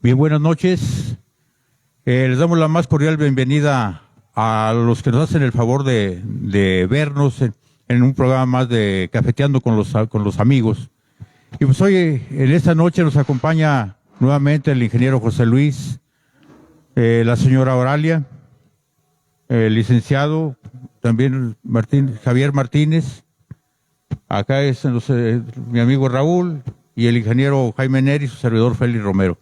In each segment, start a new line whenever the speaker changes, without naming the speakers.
Bien, buenas noches. Les damos la más cordial bienvenida a los que nos hacen el favor de vernos en un programa más de Cafeteando con los amigos. Y pues hoy, en esta noche, nos acompaña nuevamente el ingeniero José Luis, la señora Oralia, el licenciado, también Javier Martínez, acá es mi amigo Raúl, y el ingeniero Jaime Neri, su servidor Félix Romero.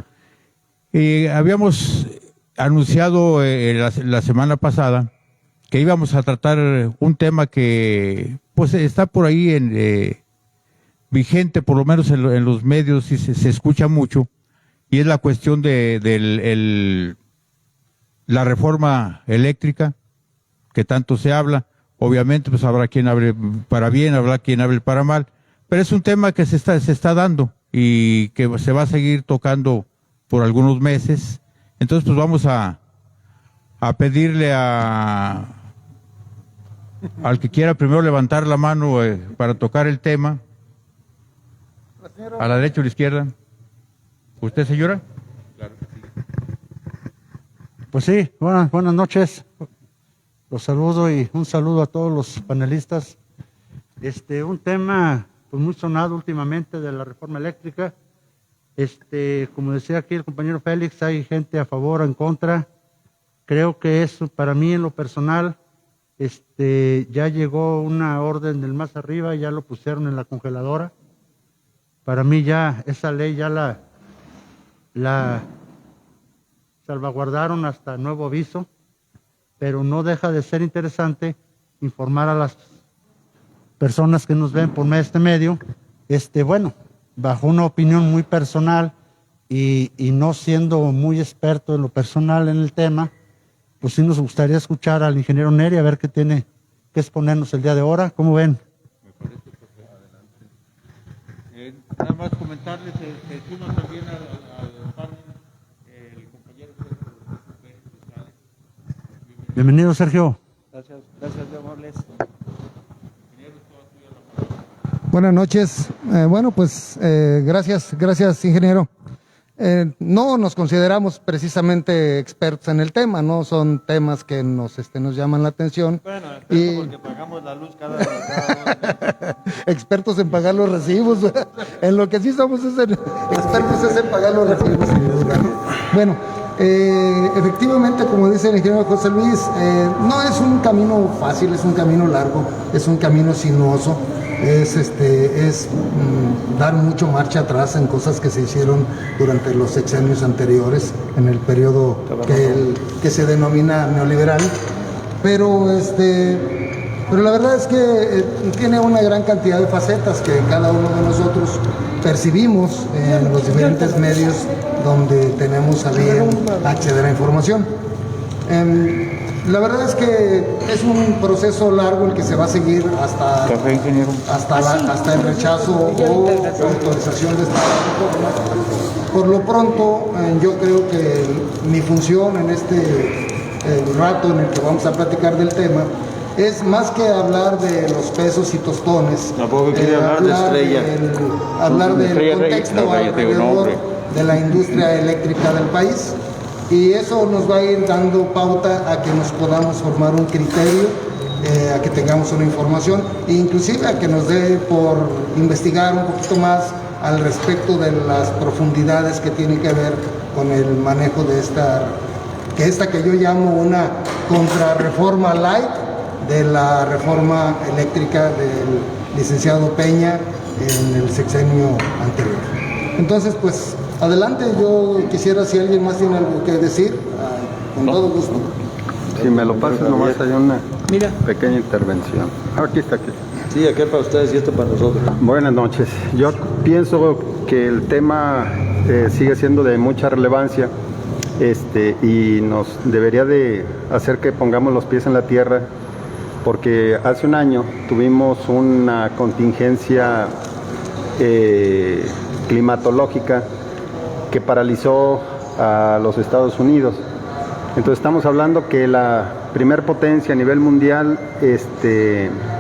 Habíamos anunciado la semana pasada que íbamos a tratar un tema que pues está por ahí vigente, por lo menos en los medios, y se escucha mucho, y es la cuestión de la reforma eléctrica, que tanto se habla. Obviamente pues habrá quien hable para bien, habrá quien hable para mal, pero es un tema que se está dando y que se va a seguir tocando por algunos meses. Entonces pues vamos a pedirle al que quiera primero levantar la mano para tocar el tema. A la derecha o a la izquierda. ¿Usted, señora? Claro que sí.
Pues sí, buenas noches. Los saludo y un saludo a todos los panelistas. Un tema pues muy sonado últimamente de la reforma eléctrica. Como decía aquí el compañero Félix, hay gente a favor o en contra. Creo que eso, para mí en lo personal, ya llegó una orden del más arriba, ya lo pusieron en la congeladora. Para mí ya esa ley ya la salvaguardaron hasta nuevo aviso, pero no deja de ser interesante informar a las personas que nos ven por este medio, bajo una opinión muy personal y no siendo muy experto en lo personal en el tema, pues sí nos gustaría escuchar al ingeniero Neri a ver qué tiene que exponernos el día de ahora. ¿Cómo ven?
Nada más comentarles que uno también al panel, el compañero Sergio.
Bienvenido, Sergio.
Gracias, Dios amables.
Buenas noches. Gracias, ingeniero. No nos consideramos precisamente expertos en el tema, no son temas que nos llaman la atención.
Bueno, porque pagamos la luz cada mes.
Expertos en pagar los recibos. En lo que sí somos expertos es en pagar los recibos. Bueno, efectivamente, como dice el ingeniero José Luis, no es un camino fácil, es un camino largo, es un camino sinuoso. Es dar mucho marcha atrás en cosas que se hicieron durante los sexenios anteriores, en el periodo que se denomina neoliberal, pero la verdad es que tiene una gran cantidad de facetas que cada uno de nosotros percibimos en los diferentes medios donde tenemos a bien acceder a información. La verdad es que es un proceso largo el que se va a seguir hasta el rechazo o autorización de esta reforma. Por lo pronto, yo creo que mi función en este rato en el que vamos a platicar del tema es más que hablar de los pesos y tostones.
Tampoco quiere hablar de Estrella.
Hablar del contexto alrededor de la industria eléctrica del país. Y eso nos va a ir dando pauta a que nos podamos formar un criterio, a que tengamos una información e inclusive a que nos dé por investigar un poquito más al respecto de las profundidades que tiene que ver con el manejo de esta que yo llamo una contrarreforma light de la reforma eléctrica del licenciado Peña en el sexenio anterior. Entonces, pues, adelante, yo quisiera, si alguien más tiene algo que decir, con todo gusto.
Si me lo pasas, nomás hay una pequeña intervención. Aquí está.
Sí, aquel para ustedes y esto para nosotros.
Buenas noches. Yo pienso que el tema sigue siendo de mucha relevancia y nos debería de hacer que pongamos los pies en la tierra, porque hace un año tuvimos una contingencia climatológica que paralizó a los Estados Unidos. Entonces estamos hablando que la primer potencia a nivel mundial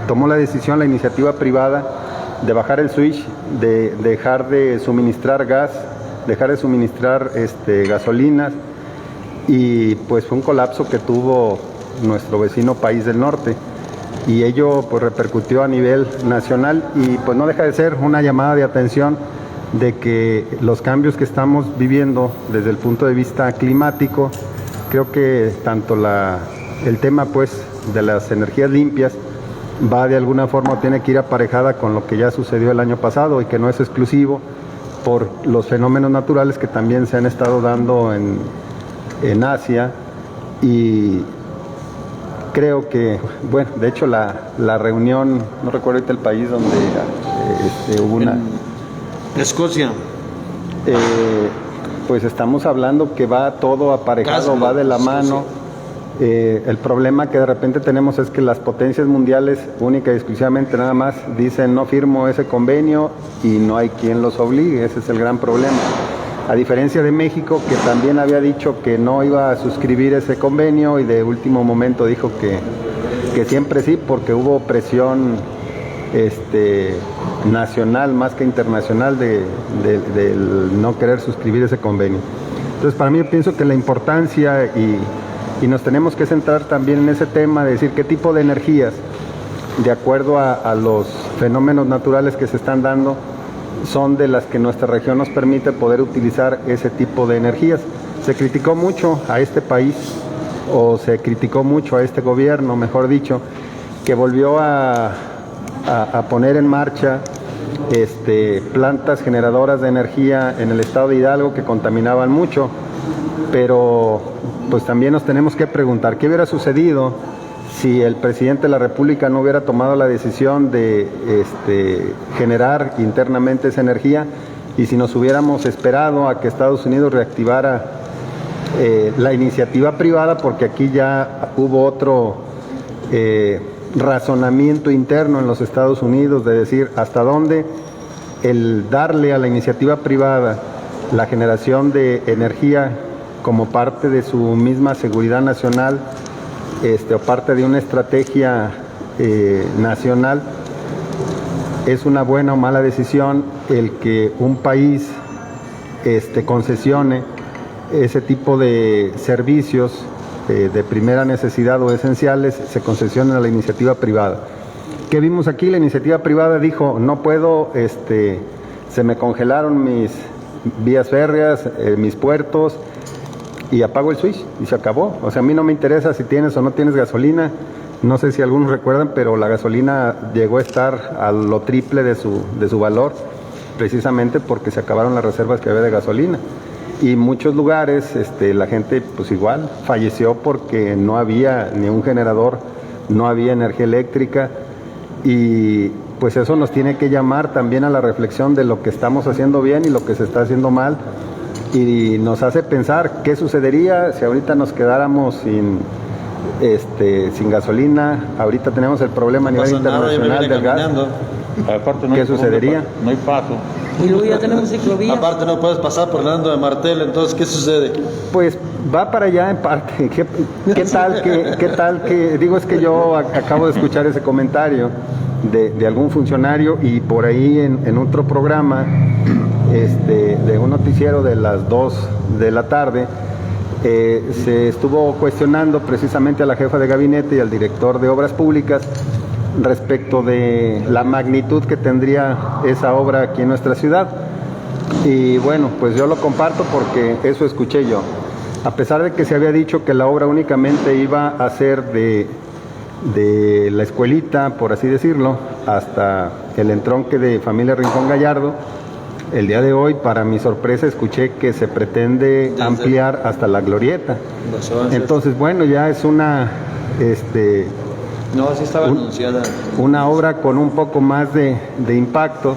tomó la decisión, la iniciativa privada, de bajar el switch, de dejar de suministrar gas dejar de suministrar gasolinas, y pues fue un colapso que tuvo nuestro vecino país del norte, y ello pues repercutió a nivel nacional, y pues no deja de ser una llamada de atención de que los cambios que estamos viviendo desde el punto de vista climático, creo que tanto el tema pues de las energías limpias va de alguna forma, tiene que ir aparejada con lo que ya sucedió el año pasado, y que no es exclusivo por los fenómenos naturales que también se han estado dando en Asia. Y creo que, bueno, de hecho la reunión, no recuerdo ahorita el país donde hubo una...
Escocia.
Pues estamos hablando que va todo aparejado, va de la mano. El problema que de repente tenemos es que las potencias mundiales única y exclusivamente nada más dicen no firmo ese convenio, y no hay quien los obligue. Ese es el gran problema. A diferencia de México, que también había dicho que no iba a suscribir ese convenio, y de último momento dijo que siempre sí, porque hubo presión nacional más que internacional del no querer suscribir ese convenio. Entonces, para mí, yo pienso que la importancia, y nos tenemos que centrar también en ese tema de decir qué tipo de energías, de acuerdo a los fenómenos naturales que se están dando, son de las que nuestra región nos permite poder utilizar ese tipo de energías. Se criticó mucho a este país, o se criticó mucho a este gobierno, mejor dicho, que volvió a poner en marcha plantas generadoras de energía en el estado de Hidalgo que contaminaban mucho, pero pues también nos tenemos que preguntar qué hubiera sucedido si el presidente de la República no hubiera tomado la decisión de generar internamente esa energía, y si nos hubiéramos esperado a que Estados Unidos reactivara la iniciativa privada, porque aquí ya hubo otro razonamiento interno en los Estados Unidos de decir hasta dónde el darle a la iniciativa privada la generación de energía como parte de su misma seguridad nacional, o parte de una estrategia nacional, es una buena o mala decisión el que un país concesione ese tipo de servicios de primera necesidad o esenciales, se concesionen a la iniciativa privada. ¿Qué vimos aquí? La iniciativa privada dijo, no puedo, se me congelaron mis vías férreas, mis puertos, y apago el switch y se acabó. O sea, a mí no me interesa si tienes o no tienes gasolina. No sé si algunos recuerdan, pero la gasolina llegó a estar a lo triple de su valor, precisamente porque se acabaron las reservas que había de gasolina. Y en muchos lugares la gente pues igual falleció porque no había ni un generador, no había energía eléctrica, y pues eso nos tiene que llamar también a la reflexión de lo que estamos haciendo bien y lo que se está haciendo mal, y nos hace pensar qué sucedería si ahorita nos quedáramos sin gasolina. Ahorita tenemos el problema a nivel internacional del gas.
Aparte, no
¿Qué sucedería?
No hay paso.
Y luego ya tenemos ciclovías.
Aparte no puedes pasar por Hernando de Martel, entonces ¿qué sucede?
Pues va para allá en parte. ¿Qué tal que digo, es que yo acabo de escuchar ese comentario de algún funcionario, y por ahí en otro programa de un noticiero de las 2 de la tarde se estuvo cuestionando precisamente a la jefa de gabinete y al director de obras públicas respecto de la magnitud que tendría esa obra aquí en nuestra ciudad. Y bueno, pues yo lo comparto porque eso escuché yo. A pesar de que se había dicho que la obra únicamente iba a ser de la escuelita, por así decirlo, hasta el entronque de Familia Rincón Gallardo, el día de hoy, para mi sorpresa, escuché que se pretende ampliar hasta la glorieta. Entonces, bueno, ya es una
No, así estaba anunciada.
Una obra con un poco más de impacto,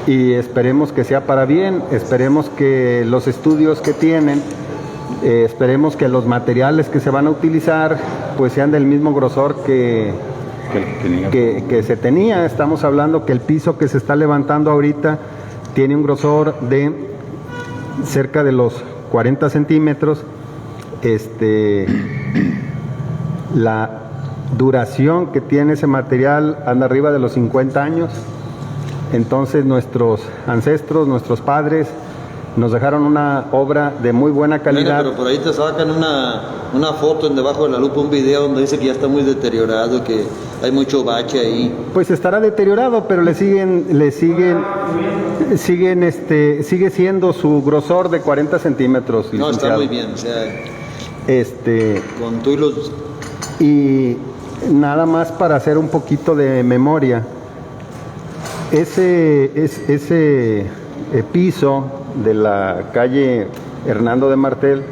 y esperemos que sea para bien. Esperemos que los estudios que tienen, esperemos que los materiales que se van a utilizar pues sean del mismo grosor que se tenía. Estamos hablando que el piso que se está levantando ahorita tiene un grosor de cerca de los 40 centímetros. La duración que tiene ese material anda arriba de los 50 años. Entonces nuestros ancestros, nuestros padres, Nos dejaron una obra de muy buena calidad.
Bueno, pero por ahí te sacan una foto en debajo de la lupa, un video donde dice que ya está muy deteriorado, que hay mucho bache ahí.
Pues estará deteriorado, pero sigue siendo su grosor de 40 centímetros.
No, está
licenciado.
muy bien, o sea, con tú y los...
Y nada más para hacer un poquito de memoria, ese piso de la calle Hernando de Martel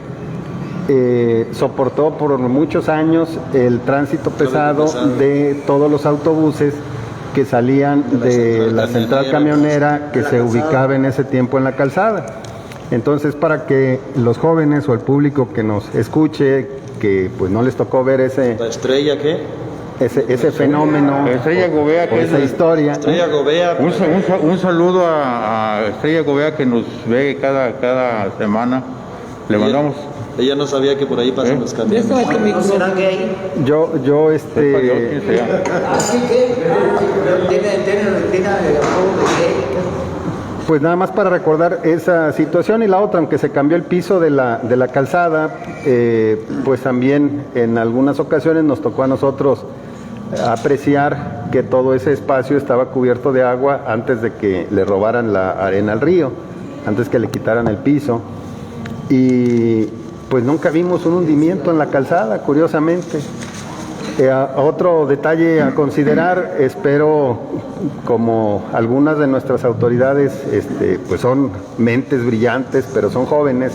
soportó por muchos años el tránsito pesado de todos los autobuses que salían de la central camionera que se ubicaba en ese tiempo en la calzada. Entonces, para que los jóvenes o el público que nos escuche, que pues no les tocó ver
¿La estrella qué?
ese fenómeno,
Estrella Gobea, que
esa
es
historia.
Estrella Gobea.
un saludo a Estrella Gobea, que nos ve cada semana. Le mandamos.
Ella no sabía que por ahí pasan los
Yo
camiones.
estaba conmigo.
¿Será gay?
Yo
¿Quién sea?
¿Así que? ¿Tiene apodo de gay?
pues nada más para recordar esa situación. Y la otra, aunque se cambió el piso de la calzada, pues también en algunas ocasiones nos tocó a nosotros apreciar que todo ese espacio estaba cubierto de agua antes de que le robaran la arena al río, antes que le quitaran el piso. Y pues nunca vimos un hundimiento en la calzada, curiosamente. Otro detalle a considerar, espero, como algunas de nuestras autoridades pues son mentes brillantes, pero son jóvenes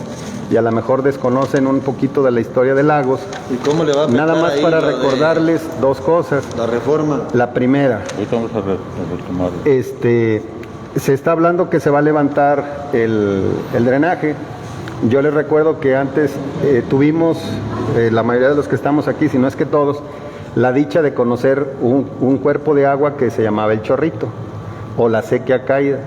y a lo mejor desconocen un poquito de la historia de Lagos.
¿Y cómo le va a afectar
Nada más
ahí
para
lo de
recordarles dos cosas.
la reforma?
La primera,
Ahorita vamos a retomar.
se está hablando que se va a levantar el drenaje. Yo les recuerdo que antes tuvimos, la mayoría de los que estamos aquí, si no es que todos, la dicha de conocer un cuerpo de agua que se llamaba el Chorrito o la Sequía Caída.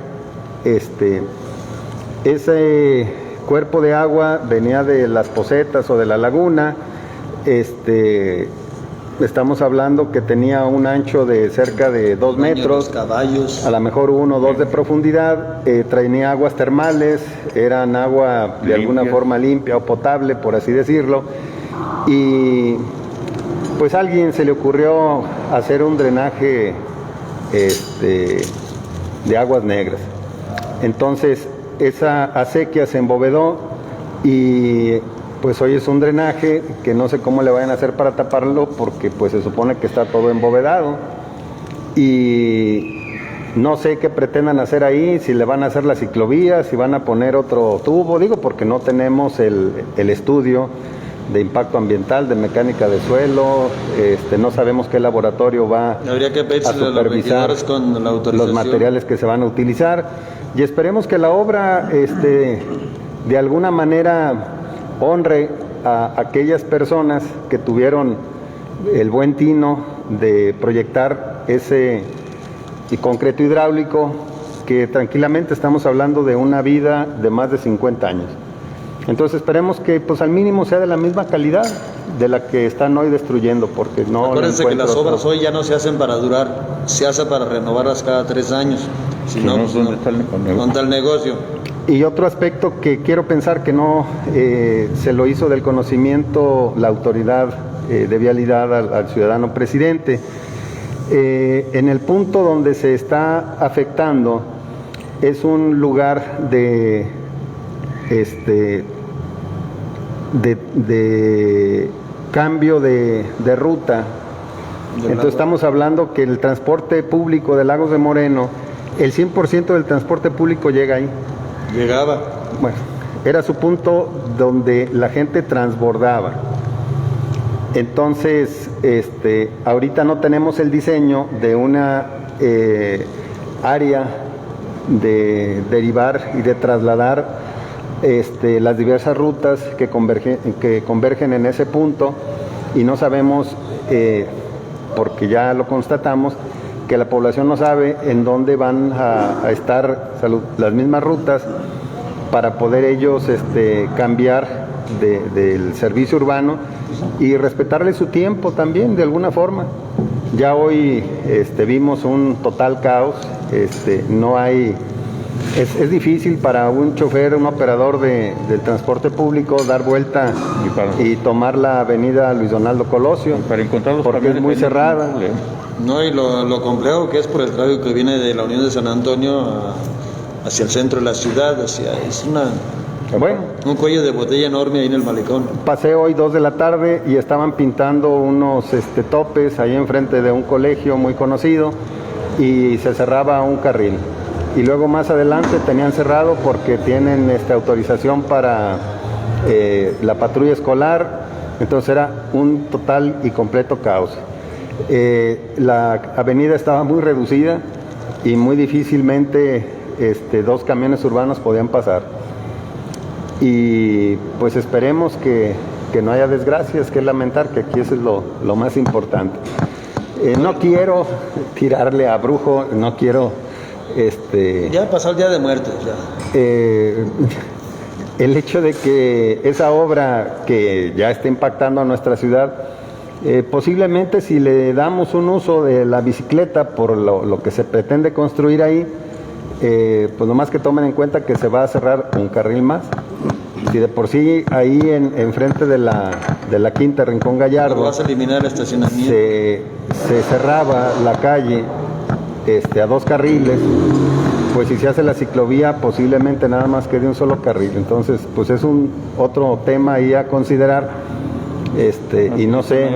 Ese cuerpo de agua venía de las pocetas o de la laguna. Estamos hablando que tenía un ancho de cerca de 2 metros,
Los caballos.
a lo mejor 1 o 2 de profundidad. Traía aguas termales, eran agua de alguna forma limpia o potable, por así decirlo. Y pues a alguien se le ocurrió hacer un drenaje de aguas negras. Entonces esa acequia se embovedó y pues hoy es un drenaje que no sé cómo le vayan a hacer para taparlo, porque pues se supone que está todo embovedado y no sé qué pretendan hacer ahí, si le van a hacer la ciclovía, si van a poner otro tubo, digo porque no tenemos el estudio de impacto ambiental, de mecánica de suelo, no sabemos qué laboratorio va
Habría que
a
pedírselo a los
supervisar
regidores con la autorización.
los materiales que se van a utilizar, y esperemos que la obra de alguna manera honre a aquellas personas que tuvieron el buen tino de proyectar ese concreto hidráulico, que tranquilamente estamos hablando de una vida de más de 50 años. Entonces esperemos que pues al mínimo sea de la misma calidad de la que están hoy destruyendo, porque no...
Acuérdense que las
encuentro
obras hoy ya no se hacen para durar, se hace para renovarlas cada 3 años. Si no, pues
¿dónde está el negocio?
¿Dónde está el negocio?
Y otro aspecto que quiero pensar que no se lo hizo del conocimiento la autoridad de vialidad al ciudadano presidente, en el punto donde se está afectando es un lugar de cambio de ruta. Entonces estamos hablando que el transporte público de Lagos de Moreno, el 100% del transporte público llega ahí.
Llegaba.
Bueno, era su punto donde la gente transbordaba. Entonces, ahorita no tenemos el diseño de una área de derivar y de trasladar las diversas rutas que convergen en ese punto, y no sabemos, porque ya lo constatamos, que la población no sabe en dónde van a estar las mismas rutas para poder ellos cambiar del servicio urbano y respetarle su tiempo también de alguna forma. Ya hoy vimos un total caos, no hay Es difícil para un chofer, un operador del transporte público dar vuelta y tomar la avenida Luis Donaldo Colosio,
Para encontrar los
porque es
camiones
muy
hay un
cerrada.
problema.
No, y lo complejo que es por el tráfico que viene de la Unión de San Antonio hacia el centro de la ciudad, es
Bueno,
un cuello de botella enorme ahí en el malecón.
pasé hoy 2 de la tarde y estaban pintando unos topes ahí enfrente de un colegio muy conocido y se cerraba un carril. Y luego más adelante tenían cerrado porque tienen autorización para la patrulla escolar, entonces era un total y completo caos. La avenida estaba muy reducida y muy difícilmente 2 camiones urbanos podían pasar. Y pues esperemos que no haya desgracias, que lamentar, que aquí eso es lo más importante. No quiero tirarle a brujo, no quiero
Ya pasó el Día de Muertos, ya.
el hecho de que esa obra que ya está impactando a nuestra ciudad, posiblemente si le damos un uso de la bicicleta por lo que se pretende construir ahí, pues nomás que tomen en cuenta que se va a cerrar un carril más. Si de por sí ahí enfrente de la Quinta Rincón
¿No
Gallardo
vas a eliminar el estacionamiento?
se cerraba la calle a 2 carriles, pues si se hace la ciclovía posiblemente nada más quede un solo carril. Entonces pues es otro tema ahí a considerar, y no sé,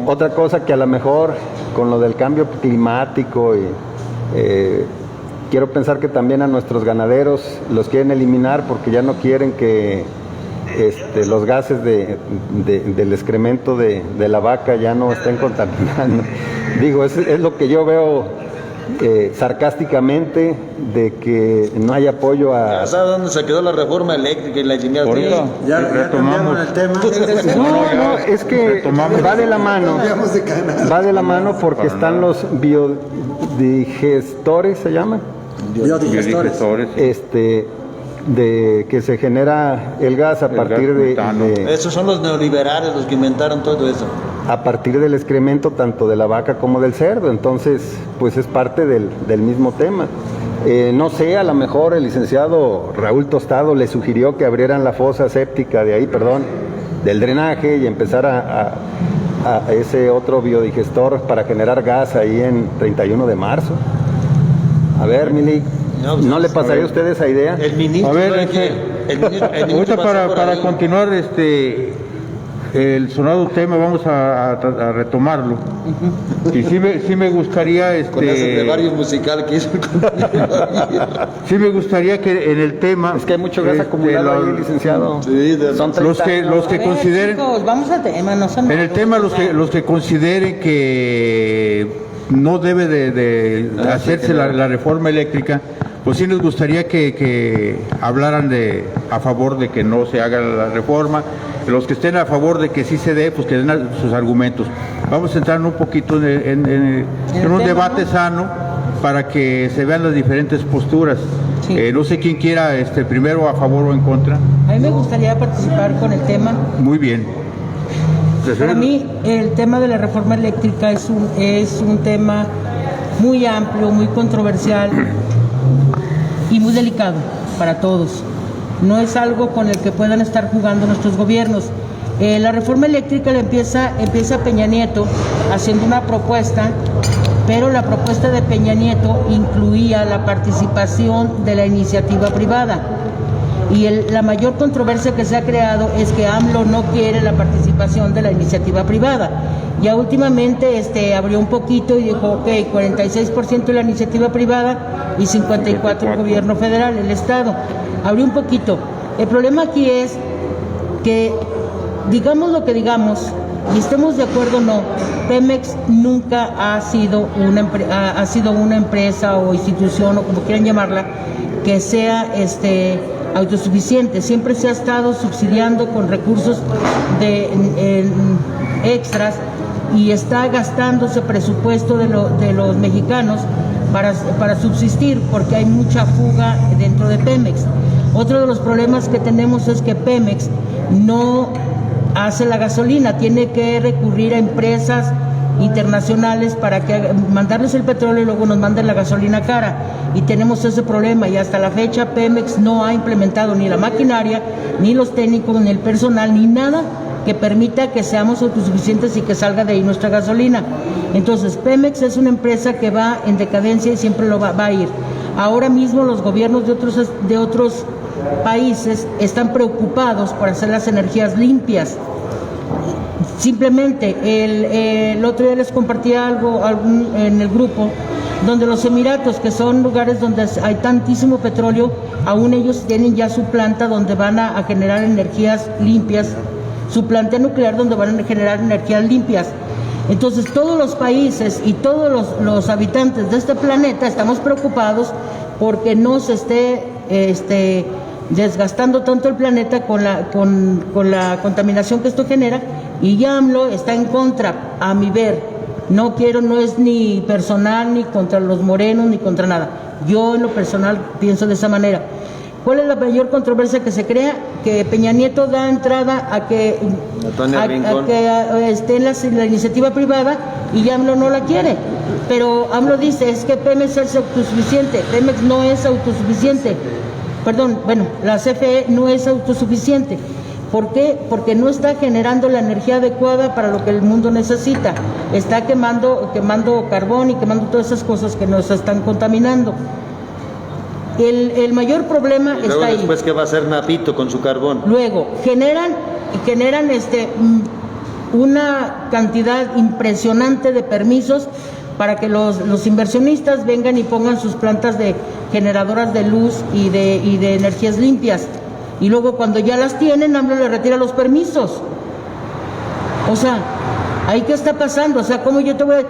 otra cosa que a lo mejor con lo del cambio climático quiero pensar que también a nuestros ganaderos los quieren eliminar porque ya no quieren que los gases del excremento de la vaca ya no estén contaminando. Digo, es lo que yo veo sarcásticamente, de que no hay apoyo a...
Ya sabes dónde se quedó la reforma eléctrica y la chingada.
Ahorita
Ya
retomamos.
cambiaron el tema.
No, es que
retomamos.
va de la mano.
Cambiamos de canal.
Va de la mano porque
Para
están
nada.
los biodigestores, ¿se llaman?
Biodigestores, sí.
De que se genera el gas a
El
partir
gas metano.
Esos son los neoliberales los que inventaron todo eso.
a partir del excremento tanto de la vaca como del cerdo. Entonces, pues es parte del mismo tema. No sé, a lo mejor el licenciado Raúl Tostado le sugirió que abrieran la fosa séptica del drenaje y empezar a ese otro biodigestor para generar gas ahí en 31 de marzo. A ver, Milik, ¿no le pasaría a usted esa idea?
El ministro.
A ver,
¿sabe qué? El ministro
ahorita
pasó por
para
ahí.
continuar el sonado tema, vamos a retomarlo. Y sí me gustaría
Con ese brevario musical que hizo el compañero ayer.
sí me gustaría que en el tema
Es que hay mucho gas acumulado ahí, licenciado.
Sí,
Son
los
30
que
A ver,
consideren
chicos, vamos al tema, no son
en el
malos,
tema
o sea,
los que consideren que no debe de hacerse la reforma eléctrica, pues sí nos gustaría que hablaran a favor de que no se haga la reforma. Los que estén a favor de que sí se dé, pues que den sus argumentos. Vamos a entrar un poquito en un
tema,
debate
¿no?
sano para que se vean las diferentes posturas.
Sí.
No sé quién quiera primero a favor o en contra.
a mí me gustaría participar con el tema.
Muy bien.
Para mí el tema de la reforma eléctrica es un tema muy amplio, muy controversial y muy delicado para todos. No es algo con el que puedan estar jugando nuestros gobiernos. La reforma eléctrica empieza Peña Nieto haciendo una propuesta, pero la propuesta de Peña Nieto incluía la participación de la iniciativa privada. Y la mayor controversia que se ha creado es que AMLO no quiere la participación de la iniciativa privada. Ya últimamente abrió un poquito y dijo, ok, 46% de la iniciativa privada y 54% el gobierno federal, el Estado. Abrió un poquito. El problema aquí es que, digamos lo que digamos, y estemos de acuerdo o no, Pemex nunca ha sido una empresa o institución, o como quieran llamarla, que sea autosuficiente. Siempre se ha estado subsidiando con recursos extras y está gastándose presupuesto de los mexicanos para subsistir, porque hay mucha fuga dentro de Pemex. Otro de los problemas que tenemos es que Pemex no hace la gasolina, tiene que recurrir a empresas internacionales para que mandarles el petróleo y luego nos manden la gasolina cara. Y tenemos ese problema, y hasta la fecha Pemex no ha implementado ni la maquinaria, ni los técnicos, ni el personal, ni nada que permita que seamos autosuficientes y que salga de ahí nuestra gasolina. Entonces, Pemex es una empresa que va en decadencia y siempre lo va a ir. Ahora mismo los gobiernos de otros países están preocupados por hacer las energías limpias. Simplemente, el otro día les compartí algo en el grupo, donde los Emiratos, que son lugares donde hay tantísimo petróleo, aún ellos tienen ya su planta donde van a generar energías limpias, su planta nuclear donde van a generar energías limpias. Entonces todos los países y todos los habitantes de este planeta estamos preocupados porque no se esté desgastando tanto el planeta con la contaminación que esto genera, y ya AMLO está en contra, a mi ver. No es ni personal, ni contra los morenos, ni contra nada. Yo en lo personal pienso de esa manera. ¿Cuál es la mayor controversia que se crea? Que Peña Nieto da entrada a que esté en la iniciativa privada, y ya AMLO no la quiere. Pero AMLO dice, es que Pemex es autosuficiente. Pemex no es autosuficiente. La CFE no es autosuficiente. ¿Por qué? Porque no está generando la energía adecuada para lo que el mundo necesita. Está quemando carbón y quemando todas esas cosas que nos están contaminando. El mayor problema
y luego
está ahí.
Después, ¿qué va a hacer Napito con su carbón?
Luego, generan una cantidad impresionante de permisos para que los inversionistas vengan y pongan sus plantas de generadoras de luz y de energías limpias. Y luego, cuando ya las tienen, AMLO le retira los permisos. O sea, ¿ahí qué está pasando? O sea, ¿cómo yo te voy a...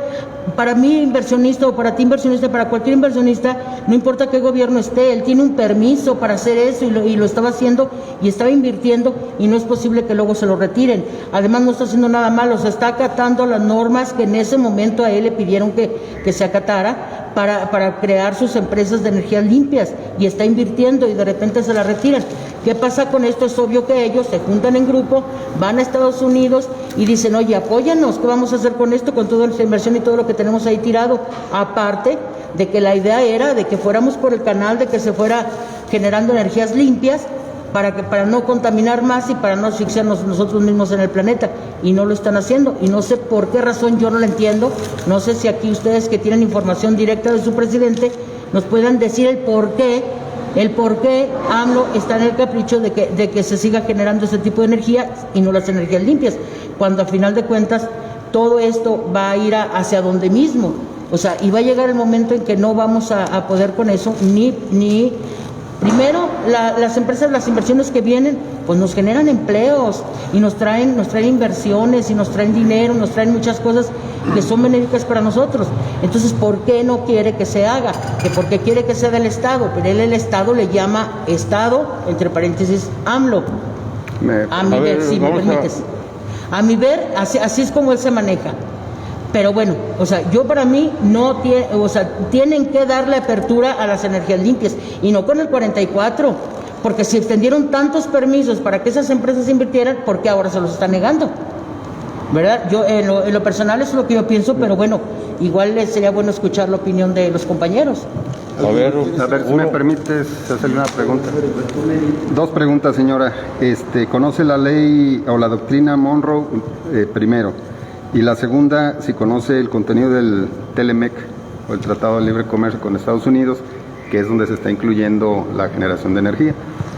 Para mí inversionista, o para ti inversionista, para cualquier inversionista, no importa qué gobierno esté, él tiene un permiso para hacer eso, y lo estaba haciendo y estaba invirtiendo, y no es posible que luego se lo retiren. Además, no está haciendo nada malo, se está acatando las normas que en ese momento a él le pidieron que se acatara para crear sus empresas de energías limpias, y está invirtiendo y de repente se la retiran. ¿Qué pasa con esto? Es obvio que ellos se juntan en grupo, van a Estados Unidos y dicen, oye, apóyanos, ¿qué vamos a hacer con esto, con toda esta inversión y todo lo que tenemos ahí tirado? Aparte de que la idea era de que fuéramos por el canal, de que se fuera generando energías limpias para no contaminar más y para no asfixiarnos nosotros mismos en el planeta, y no lo están haciendo, y no sé por qué razón, yo no lo entiendo. No sé si aquí ustedes, que tienen información directa de su presidente, nos puedan decir el por qué AMLO está en el capricho de que se siga generando ese tipo de energía y no las energías limpias, cuando al final de cuentas todo esto va a ir hacia donde mismo. O sea, y va a llegar el momento en que no vamos a poder con eso, ni primero las empresas, las inversiones que vienen, pues nos generan empleos y nos traen inversiones y nos traen dinero, nos traen muchas cosas que son benéficas para nosotros. Entonces, ¿por qué no quiere que se haga? Que porque quiere que sea del Estado, pero él el Estado le llama Estado, entre paréntesis, AMLO. A mi ver, si me permites. A mi ver, así es como él se maneja. Pero bueno, o sea, yo para mí tienen que darle apertura a las energías limpias, y no con el 44, porque si extendieron tantos permisos para que esas empresas invirtieran, ¿por qué ahora se los están negando? ¿Verdad? Yo en lo personal eso es lo que yo pienso, pero bueno, igual sería bueno escuchar la opinión de los compañeros.
A ver, si me permites hacerle una pregunta. Dos preguntas, señora. ¿Conoce la ley o la doctrina Monroe, primero? Y la segunda, si conoce el contenido del TELEMEC, o el Tratado de Libre Comercio con Estados Unidos, que es donde se está incluyendo la generación de energía,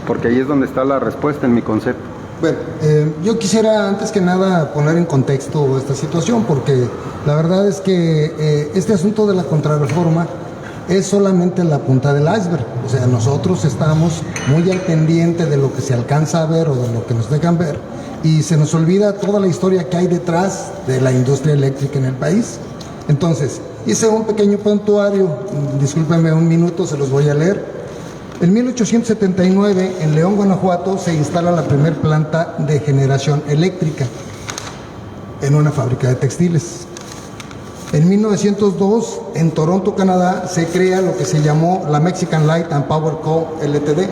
porque ahí es donde está la respuesta en mi concepto.
Bueno, yo quisiera antes que nada poner en contexto esta situación, porque la verdad es que este asunto de la contrarreforma es solamente la punta del iceberg. O sea, nosotros estamos muy al pendiente de lo que se alcanza a ver o de lo que nos dejan ver, y se nos olvida toda la historia que hay detrás de la industria eléctrica en el país. Entonces, hice un pequeño prontuario, discúlpenme un minuto, se los voy a leer. En 1879, en León, Guanajuato, se instala la primera planta de generación eléctrica en una fábrica de textiles. En 1902, en Toronto, Canadá, se crea lo que se llamó la Mexican Light and Power Co. Ltd.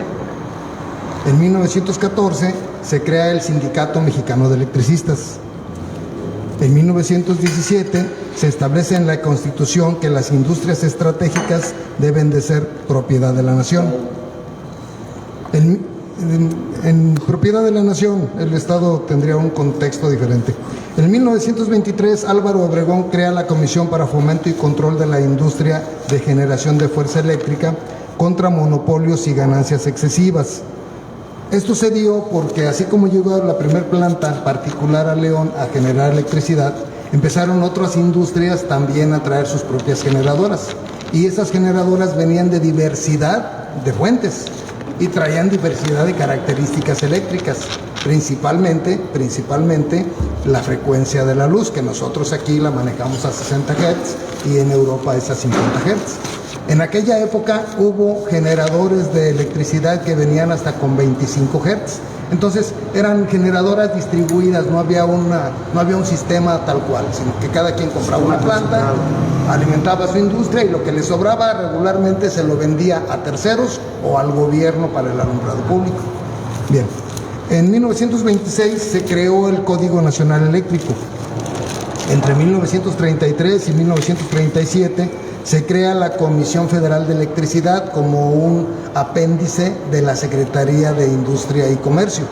En 1914 se crea el Sindicato Mexicano de Electricistas. En 1917 se establece en la Constitución que las industrias estratégicas deben de ser propiedad de la nación. En propiedad de la nación, el Estado tendría un contexto diferente. En 1923, Álvaro Obregón crea la Comisión para Fomento y Control de la Industria de Generación de Fuerza Eléctrica contra monopolios y ganancias excesivas. Esto se dio porque así como llegó la primera planta particular a León a generar electricidad, empezaron otras industrias también a traer sus propias generadoras. Y esas generadoras venían de diversidad de fuentes y traían diversidad de características eléctricas, principalmente la frecuencia de la luz, que nosotros aquí la manejamos a 60 Hz y en Europa es a 50 Hz. En aquella época hubo generadores de electricidad que venían hasta con 25 Hz. Entonces eran generadoras distribuidas, no había un sistema tal cual, sino que cada quien compraba una planta, alimentaba su industria y lo que le sobraba regularmente se lo vendía a terceros o al gobierno para el alumbrado público. Bien, en 1926 se creó el Código Nacional Eléctrico. Entre 1933 y 1937 se crea la Comisión Federal de Electricidad como un apéndice de la Secretaría de Industria y Comercio.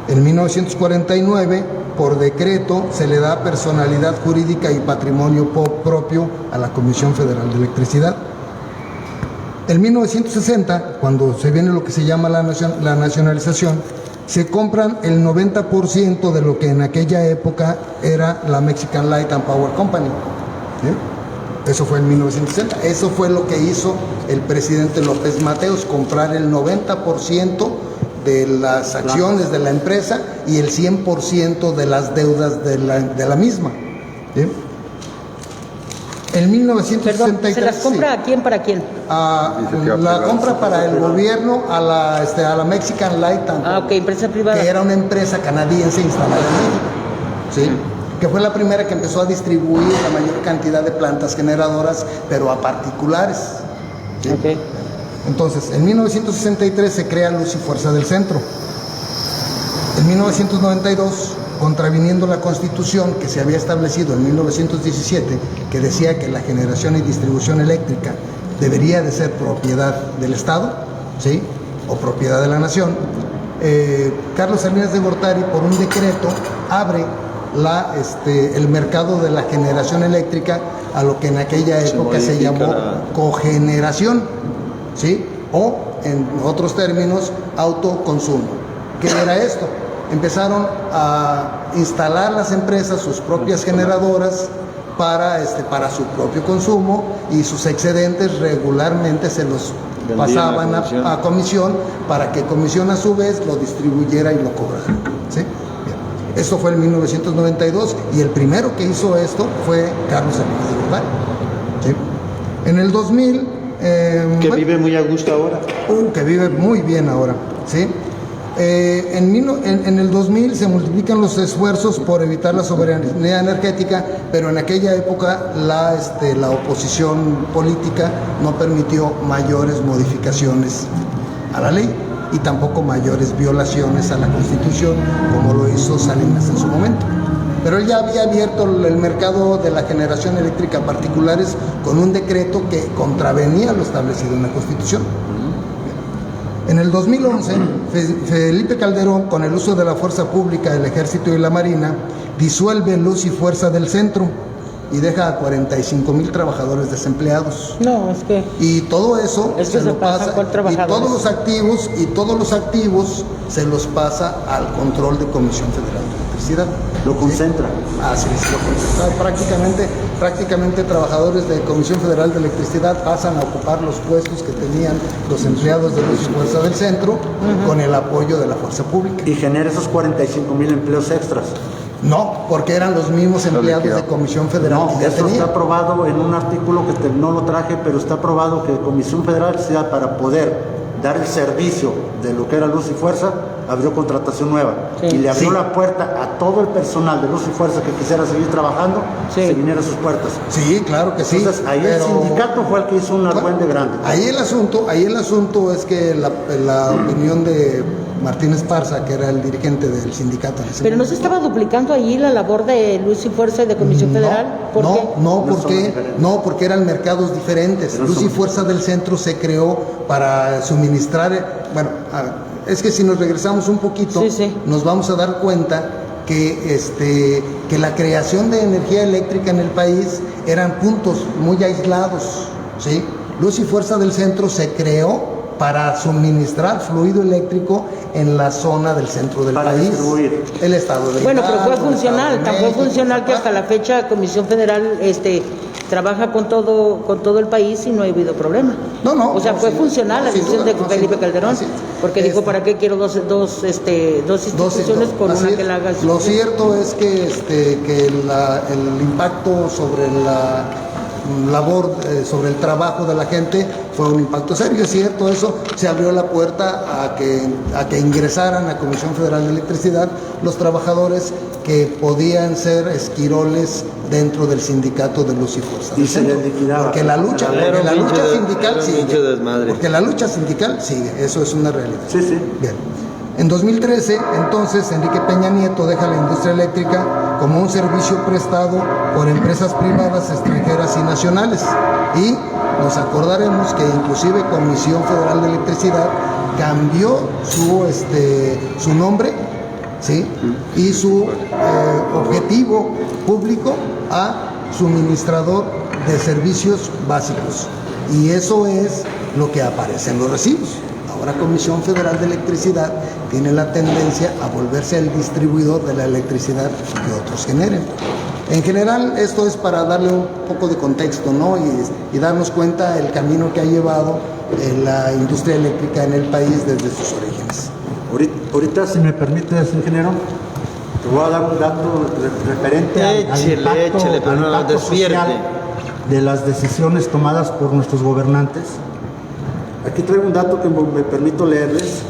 En 1949, por decreto, se le da personalidad jurídica y patrimonio propio a la Comisión Federal de Electricidad. En 1960, cuando se viene lo que se llama la nacionalización, se compran el 90% de lo que en aquella época era la Mexican Light and Power Company. Eso fue en 1960. Eso fue lo que hizo el presidente López Mateos, comprar el 90% de las acciones de la empresa y el 100% de las deudas de la misma. ¿Sí? En 1963...
Perdón, ¿se las compra a quién, para quién?
La compra para el gobierno a la Mexican Light and Power,
ok, empresa privada.
que era una empresa canadiense instalada en México. ¿Sí? Que fue la primera que empezó a distribuir la mayor cantidad de plantas generadoras, pero a particulares. ¿Sí?
Okay.
Entonces, en 1963 se crea Luz y Fuerza del Centro. En 1992, contraviniendo la Constitución que se había establecido en 1917, que decía que la generación y distribución eléctrica debería de ser propiedad del Estado, ¿sí?, o propiedad de la nación, Carlos Salinas de Gortari, por un decreto, abre el mercado de la generación eléctrica a lo que en aquella época se llamó cogeneración, ¿sí?, o en otros términos, autoconsumo. ¿Qué era esto? Empezaron a instalar las empresas sus propias generadoras para su propio consumo, y sus excedentes regularmente se los pasaban a comisión, para que comisión a su vez lo distribuyera y lo cobrara. ¿Sí? Esto fue en 1992 y el primero que hizo esto fue Carlos Salinas de Gortari. ¿Sí? En el 2000...
vive muy a gusto ahora.
Que vive muy bien ahora. ¿Sí? En el 2000 se multiplican los esfuerzos por evitar la soberanía energética, pero en aquella época la oposición política no permitió mayores modificaciones a la ley y tampoco mayores violaciones a la Constitución, como lo hizo Salinas en su momento. Pero él ya había abierto el mercado de la generación eléctrica a particulares con un decreto que contravenía lo establecido en la Constitución. En el 2011, Felipe Calderón, con el uso de la fuerza pública del Ejército y la Marina, disuelve Luz y Fuerza del Centro y deja a 45,000 trabajadores desempleados.
No, es que...
Y todo eso se lo pasa, y todos los activos se los pasa al control de Comisión Federal de Electricidad.
Lo concentra.
Así es, lo concentra. Prácticamente trabajadores de Comisión Federal de Electricidad pasan a ocupar los puestos que tenían los empleados de Luz y Fuerza del Centro, con el apoyo de la fuerza pública.
Y genera esos 45,000 empleos extras.
No, porque eran los mismos empleados de Comisión Federal.
No, eso está aprobado en un artículo que no lo traje, pero está aprobado que Comisión Federal de Electricidad, para poder dar el servicio de lo que era Luz y Fuerza, abrió contratación nueva. Sí. Y le abrió la puerta a todo el personal de Luz y Fuerza que quisiera seguir trabajando, se viniera a sus puertas.
Sí, claro que sí.
Entonces, ahí el sindicato fue el que hizo un argüende grande.
Ahí el asunto es que la opinión de Martín Esparza, que era el dirigente del sindicato.
Pero no se estaba duplicando ahí la labor de Luz y Fuerza y de Comisión Federal. ¿Por qué?
No, porque eran mercados diferentes. Luz y Fuerza del Centro se creó para suministrar, es que si nos regresamos un poquito, nos vamos a dar cuenta que la creación de energía eléctrica en el país eran puntos muy aislados, ¿sí? Luz y Fuerza del Centro se creó para suministrar fluido eléctrico en la zona del centro del país.
Distribuir.
El estado de
Bueno, pero
Hidalgo,
fue funcional, tan fue funcional que hasta la fecha Comisión Federal trabaja con todo el país y no ha habido problema. O sea, fue funcional la decisión de Felipe Calderón, porque dijo, ¿para qué quiero dos instituciones por una que la haga?
Lo cierto es que el impacto sobre la labor, sobre el trabajo de la gente fue un impacto serio. Es cierto, eso se abrió la puerta a que ingresaran a Comisión Federal de Electricidad los trabajadores que podían ser esquiroles dentro del sindicato de Luz y Fuerza.
Y se les liquidaba.
Porque la lucha sindical sigue. Eso es una realidad.
Sí.
Bien. En 2013, entonces, Enrique Peña Nieto deja la industria eléctrica como un servicio prestado por empresas privadas extranjeras y nacionales. Y nos acordaremos que inclusive Comisión Federal de Electricidad cambió su nombre, ¿sí? Y su objetivo público a suministrador de servicios básicos. Y eso es lo que aparece en los recibos. Ahora Comisión Federal de Electricidad tiene la tendencia a volverse el distribuidor de la electricidad que otros generen. En general, esto es para darle un poco de contexto, ¿no? Y darnos cuenta del camino que ha llevado la industria eléctrica en el país desde sus orígenes.
Ahorita, si me permites, ingeniero, te voy a dar un dato referente al impacto social de las decisiones tomadas por nuestros gobernantes. Aquí traigo un dato que me permito leerles.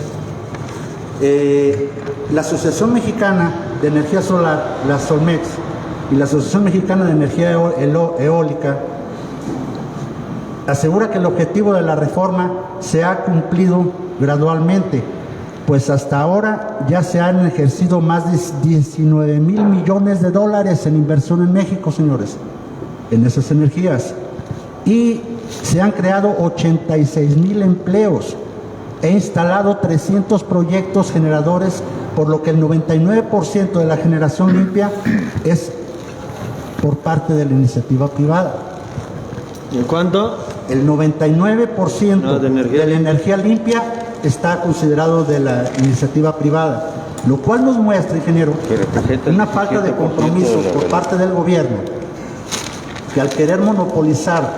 La Asociación Mexicana de Energía Solar, la Solmex, y la Asociación Mexicana de Energía Eólica asegura que el objetivo de la reforma se ha cumplido gradualmente, pues hasta ahora ya se han ejercido más de 19 mil millones de dólares en inversión en México, señores, en esas energías. Y se han creado 86,000 empleos. He instalado 300 proyectos generadores, por lo que el 99% de la generación limpia es por parte de la iniciativa privada.
¿Y cuánto?
El 99% de la energía limpia está considerado de la iniciativa privada, lo cual nos muestra, ingeniero, una falta de compromiso por parte del gobierno, que al querer monopolizar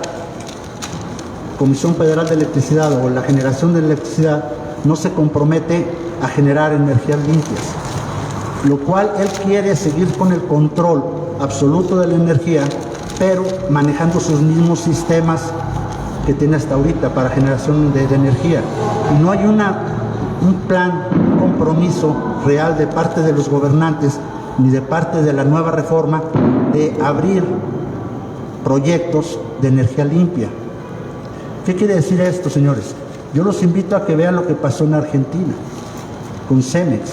Comisión Federal de Electricidad o la generación de electricidad, no se compromete a generar energías limpias, lo cual él quiere seguir con el control absoluto de la energía, pero manejando sus mismos sistemas que tiene hasta ahorita para generación de energía. Y no hay un plan, un compromiso real de parte de los gobernantes ni de parte de la nueva reforma de abrir proyectos de energía limpia. ¿Qué quiere decir esto, señores? Yo los invito a que vean lo que pasó en Argentina con Cemex.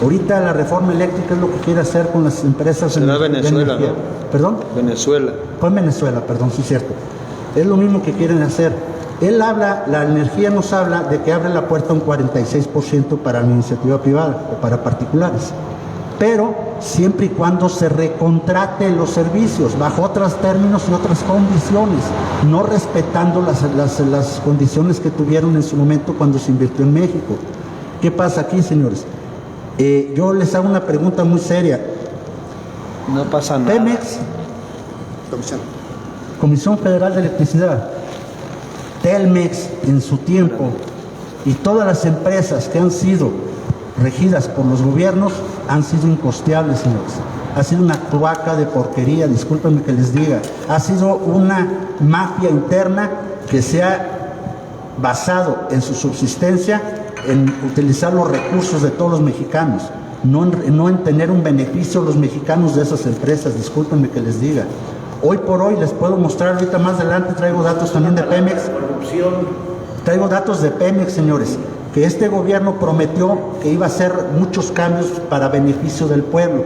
Ahorita la reforma eléctrica es lo que quiere hacer con las empresas de
Venezuela,
energía.
¿no?
¿Perdón?
Venezuela.
Fue en Venezuela, perdón, sí es cierto. Es lo mismo que quieren hacer. La energía nos habla de que abre la puerta un 46% para la iniciativa privada o para particulares. Pero siempre y cuando se recontrate los servicios bajo otros términos y otras condiciones, no respetando las condiciones que tuvieron en su momento cuando se invirtió en México. ¿Qué pasa aquí, señores? Yo les hago una pregunta muy seria.
No pasa nada.
Pemex, Comisión Federal de Electricidad, Telmex en su tiempo y todas las empresas que han sido regidas por los gobiernos han sido incosteables, señores. Ha sido una cloaca de porquería, discúlpenme que les diga. Ha sido una mafia interna que se ha basado en su subsistencia en utilizar los recursos de todos los mexicanos, no en tener un beneficio los mexicanos de esas empresas, discúlpenme que les diga. Hoy por hoy les puedo mostrar, ahorita más adelante traigo datos también de Pemex. Traigo datos de Pemex, señores, que este gobierno prometió que iba a hacer muchos cambios para beneficio del pueblo,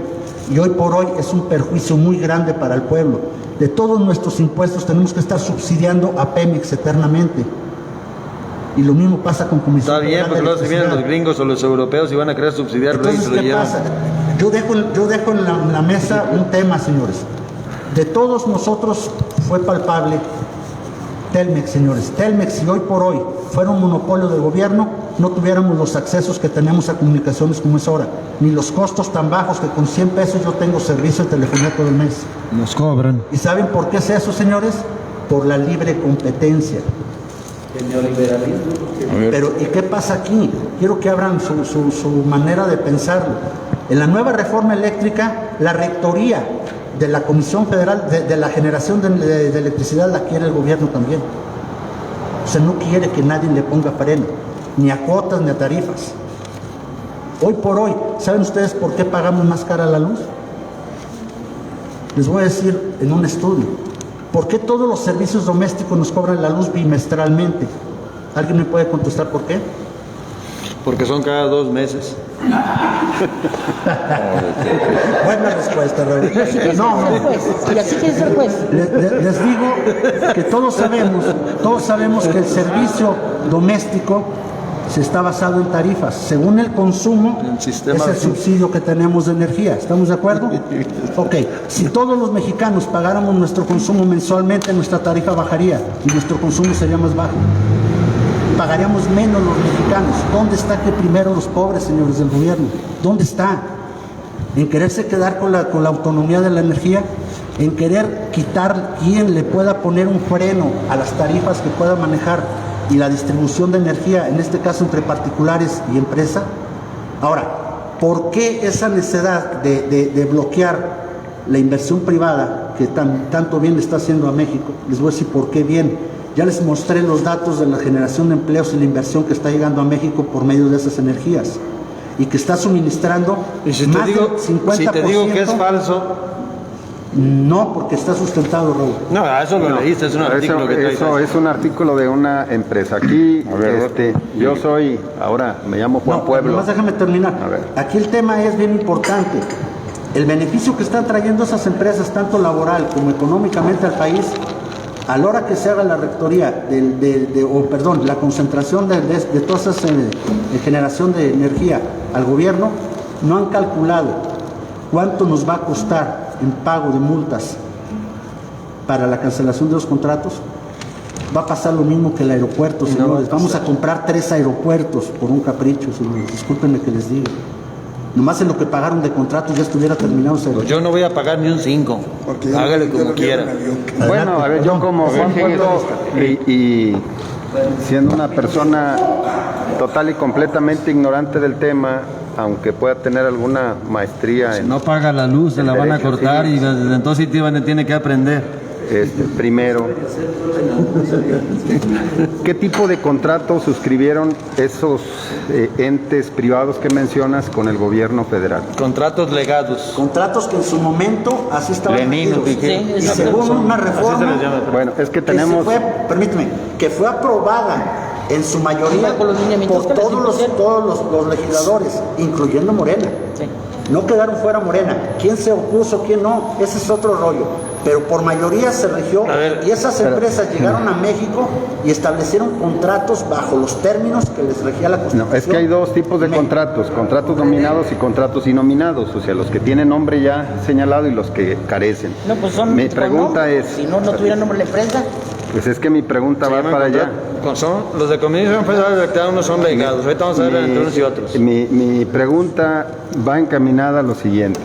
y hoy por hoy es un perjuicio muy grande para el pueblo. De todos nuestros impuestos tenemos que estar subsidiando a Pemex eternamente. Y lo mismo pasa con Comisión
Está bien,
Federal
porque
de
luego se vienen los
Electricidad.
gringos o los europeos y van a querer subsidiarlo y
Entonces,
se lo
¿qué
llevan.
pasa? Yo dejo en la mesa un tema, señores. De todos nosotros fue palpable Telmex, señores. Telmex, si hoy por hoy fuera un monopolio de gobierno, no tuviéramos los accesos que tenemos a comunicaciones como es ahora, ni los costos tan bajos que con 100 pesos yo tengo servicio de telefonía todo el mes.
Nos cobran.
¿Y saben por qué es eso, señores? Por la libre competencia.
El neoliberalismo.
Pero, ¿y qué pasa aquí? Quiero que abran su manera de pensarlo. En la nueva reforma eléctrica, la rectoría de la Comisión Federal de la generación de electricidad la quiere el gobierno también. O sea, no quiere que nadie le ponga freno, ni a cuotas ni a tarifas. Hoy por hoy, ¿saben ustedes por qué pagamos más cara la luz? Les voy a decir en un estudio. ¿Por qué todos los servicios domésticos nos cobran la luz bimestralmente? ¿Alguien me puede contestar por qué?
Porque son cada 2 meses.
Buena respuesta, Raúl.
Y así quiere ser juez.
Les digo que todos sabemos que el servicio doméstico se está basado en tarifas. Según el consumo,
El sistema
es el
de-
subsidio que tenemos de energía. ¿Estamos de acuerdo? Ok. Si todos los mexicanos pagáramos nuestro consumo mensualmente, nuestra tarifa bajaría y nuestro consumo sería más bajo. Pagaríamos menos los mexicanos. ¿Dónde está que primero los pobres, señores del gobierno? ¿Dónde está? En quererse quedar con la autonomía de la energía, en querer quitar quien le pueda poner un freno a las tarifas que pueda manejar y la distribución de energía, en este caso entre particulares y empresa. Ahora, ¿por qué esa necesidad de bloquear la inversión privada que tanto bien le está haciendo a México? Les voy a decir por qué bien. Ya les mostré los datos de la generación de empleos y la inversión que está llegando a México por medio de esas energías y que está suministrando
Y si
más
te digo,
del 50%.
si te digo que es falso,
No, porque está sustentado, Raúl.
no, eso lo leíste, es un artículo que traes.
Eso es un artículo de una empresa. Aquí, yo soy, ahora me llamo Juan
No,
Pueblo.
nomás déjame terminar.
A ver.
Aquí el tema es bien importante. El beneficio que están trayendo esas empresas, tanto laboral como económicamente al país, a la hora que se haga la rectoría, la concentración de toda esa generación de energía al gobierno, no han calculado cuánto nos va a costar en pago de multas para la cancelación de los contratos. Va a pasar lo mismo que el aeropuerto, señores. Vamos a comprar 3 aeropuertos por un capricho, señores. Discúlpenme que les diga. Nomás en lo que pagaron de contratos ya estuviera terminado ese
Pues yo no voy a pagar ni un 5. Hágale como quiera.
Bueno, a ver, yo como Juan Pueblo y siendo una persona total y completamente ignorante del tema, aunque pueda tener alguna maestría en...
No paga la luz, se la van a
Derecho
cortar y
civil.
desde entonces tiene que aprender.
Primero, ¿qué tipo de contrato suscribieron esos entes privados que mencionas con el gobierno federal?
Contratos legados.
contratos que en su momento así estaban
Leninos,
metidos.
dijeron.
Y
Sí,
según una
así se
reforma
les llama.
Bueno, es que
que
tenemos...
que fue aprobada en su mayoría
Con los lineamientos
por
que les
todos los legisladores, incluyendo Morena.
Sí.
No quedaron fuera Morena. ¿Quién se opuso, quién no? Ese es otro rollo. Pero por mayoría se regió
A ver,
y esas empresas llegaron a México y establecieron contratos bajo los términos que les regía la Constitución.
No, es que hay dos tipos de
México.
contratos nominados y contratos innominados, o sea, los que tienen nombre ya señalado y los que carecen.
No, pues son.
Mi
con
pregunta
nombre.
es,
Si no tuviera nombre la empresa.
pues es que mi pregunta
Se
va
llaman
para allá.
Son, los de Comisión Federal de Electricidad, unos son legados. Ahorita vamos a ver entre unos y otros.
Mi pregunta va encaminada a lo siguiente.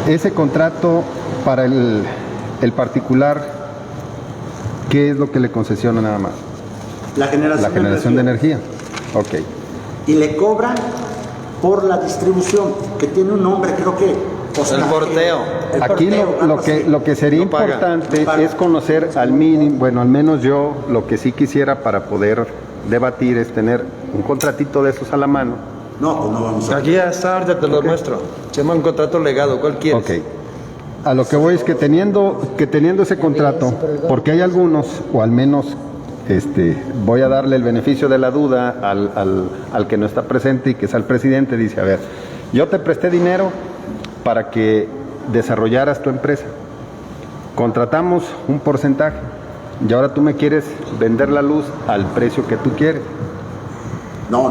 Ese contrato para el particular, ¿qué es lo que le concesiona nada más?
La generación
de energía. Ok.
Y le cobran por la distribución, que tiene un nombre, creo que...
El porteo.
El
Aquí
porteo, algo así.
lo que sería
No paga.
importante
No paga.
es conocer al mínimo, bueno, al menos yo lo que sí quisiera para poder debatir es tener un contratito de esos a la mano.
No, pues no vamos a...
Aquí ya está, ahorita te lo muestro. Se llama un contrato legado. ¿Cuál quieres?
Ok. A lo que voy es que teniendo ese contrato, porque hay algunos, o al menos voy a darle el beneficio de la duda al que no está presente y que es al presidente. Dice, a ver, yo te presté dinero para que desarrollaras tu empresa. Contratamos un porcentaje y ahora tú me quieres vender la luz al precio que tú quieres.
No,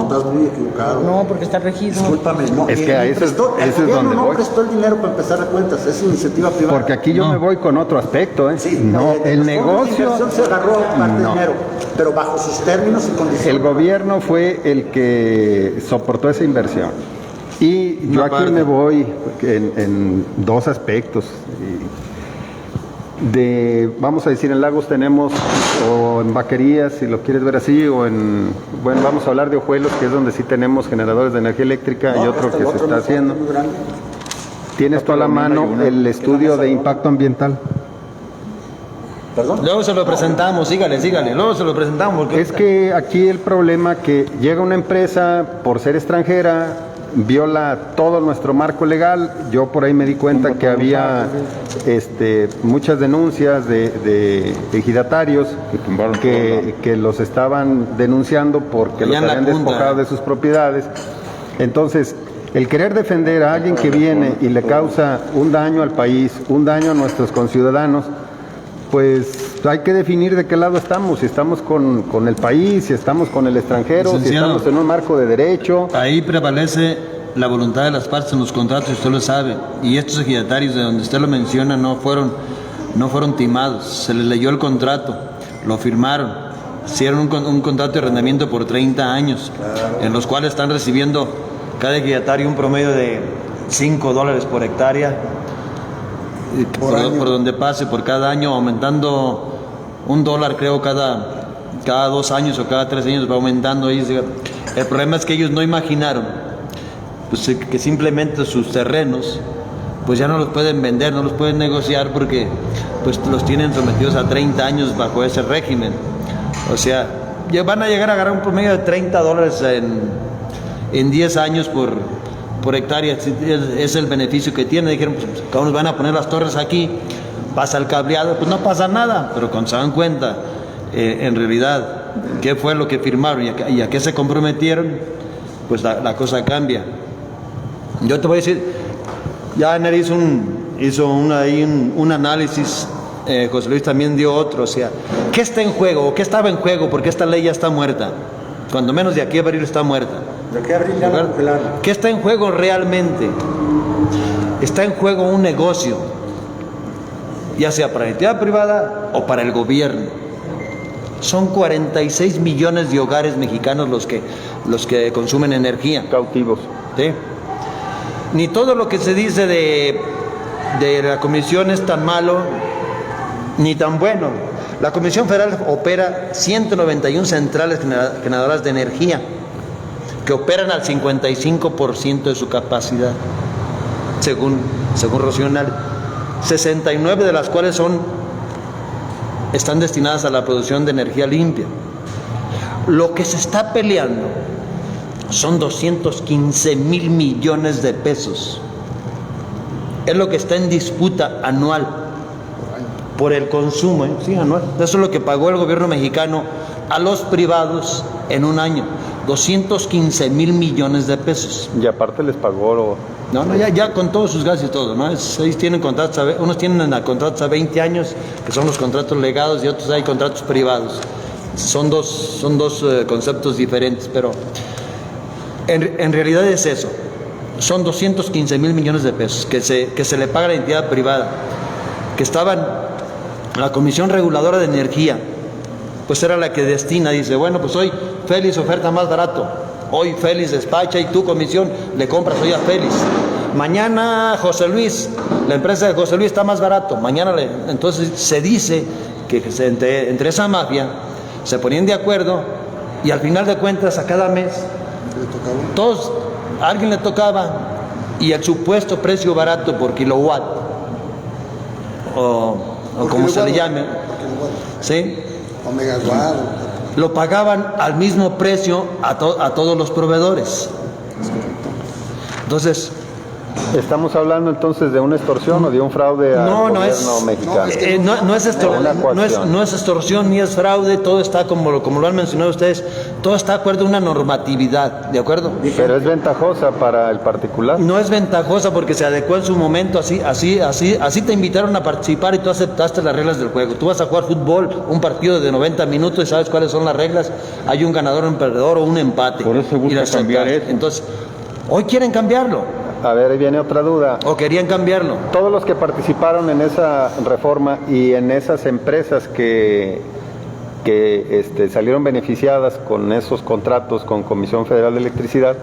estás muy equivocado.
No, porque está regido.
Discúlpame, no.
Es que a eso es donde
no
voy.
prestó el dinero para empezar a cuentas, es iniciativa privada.
Porque aquí yo me voy con otro aspecto, ¿eh?
Sí,
no, el negocio
se agarró parte de dinero, pero bajo sus términos y condiciones.
El gobierno fue el que soportó esa inversión. Y yo aquí me voy en dos aspectos. Vamos a decir, en Lagos tenemos, o en Vaquerías, si lo quieres ver así, o bueno, vamos a hablar de Ojuelos, que es donde sí tenemos generadores de energía eléctrica, y otro que se está haciendo. ¿Tienes tú a la mano el estudio de impacto ambiental?
¿Perdón?
Luego se lo presentamos, sígale, luego se lo presentamos. Porque
Es que aquí el problema que llega una empresa, por ser extranjera, viola todo nuestro marco legal. Yo por ahí me di cuenta que había muchas denuncias de ejidatarios que los estaban denunciando porque los habían despojado de sus propiedades. Entonces, el querer defender a alguien que viene y le causa un daño al país, un daño a nuestros conciudadanos, pues hay que definir de qué lado estamos, si estamos con el país, si estamos con el extranjero, si estamos en un marco de derecho.
Ahí prevalece la voluntad de las partes en los contratos, usted lo sabe, y estos ejidatarios de donde usted lo menciona no fueron timados, se les leyó el contrato, lo firmaron, hicieron un contrato de arrendamiento por 30 años, en los cuales están recibiendo cada ejidatario un promedio de $5 por hectárea, por donde pase, por cada año, aumentando $1, creo, cada 2 años o cada 3 años va aumentando. El problema es que ellos no imaginaron pues, que simplemente sus terrenos pues ya no los pueden vender, no los pueden negociar porque pues los tienen sometidos a 30 años bajo ese régimen. O sea, ya van a llegar a ganar un promedio de $30 en 10 años por hectárea. Es el beneficio que tiene. Dijeron, pues, ¿cómo nos van a poner las torres aquí? Pasa el cableado, pues no pasa nada. Pero cuando se dan cuenta, en realidad, qué fue lo que firmaron y a qué se comprometieron, pues la cosa cambia. Yo te voy a decir, ya Ener hizo un análisis, José Luis también dio otro, o sea, ¿qué está en juego o qué estaba en juego? Porque esta ley ya está muerta, cuando menos de aquí a abril está muerta.
¿De qué abril ya la congelaron?
¿Qué está en juego realmente? Está en juego un negocio, ya sea para la entidad privada o para el gobierno. Son 46 millones de hogares mexicanos los que consumen energía.
Cautivos.
¿Sí? Ni todo lo que se dice de la Comisión es tan malo ni tan bueno. La Comisión Federal opera 191 centrales generadoras de energía que operan al 55% de su capacidad, según Rocío Nale. 69 de las cuales están destinadas a la producción de energía limpia. Lo que se está peleando son 215,000 millones de pesos. Es lo que está en disputa anual por el consumo, sí, anual. Eso es lo que pagó el gobierno mexicano a los privados en un año. 215,000 millones de pesos.
Y aparte les pagó
ya con todos sus gastos y todo, ¿no? Ellos tienen contratos, unos tienen contratos a 20 años, que son los contratos legados, y otros hay contratos privados. Son dos conceptos diferentes, pero en realidad es eso. Son 215,000 millones de pesos que se le paga a la entidad privada, que estaban la Comisión Reguladora de Energía, pues era la que destina, dice, bueno, pues hoy Félix oferta más barato, hoy Félix despacha y tu comisión le compras hoy a Félix. Mañana José Luis, la empresa de José Luis está más barato, entonces se dice que entre esa mafia se ponían de acuerdo y al final de cuentas a cada mes a alguien le tocaba, y el supuesto precio barato por kilowatt o como se le llame, ¿sí? Lo pagaban al mismo precio a todos los proveedores. Entonces,
¿Estamos hablando entonces de una extorsión o de un fraude al gobierno mexicano?
No es extorsión ni es fraude, todo está como lo han mencionado ustedes, todo está de acuerdo a una normatividad, ¿de acuerdo?
Pero es ventajosa para el particular.
No es ventajosa porque se adecuó en su momento, así te invitaron a participar y tú aceptaste las reglas del juego. Tú vas a jugar fútbol, un partido de 90 minutos y sabes cuáles son las reglas, hay un ganador, un perdedor o un empate.
Por eso busca cambiar eso.
Entonces, hoy quieren cambiarlo.
A ver, ahí viene otra duda.
¿O querían cambiarlo?
Todos los que participaron en esa reforma y en esas empresas que salieron beneficiadas con esos contratos con Comisión Federal de Electricidad,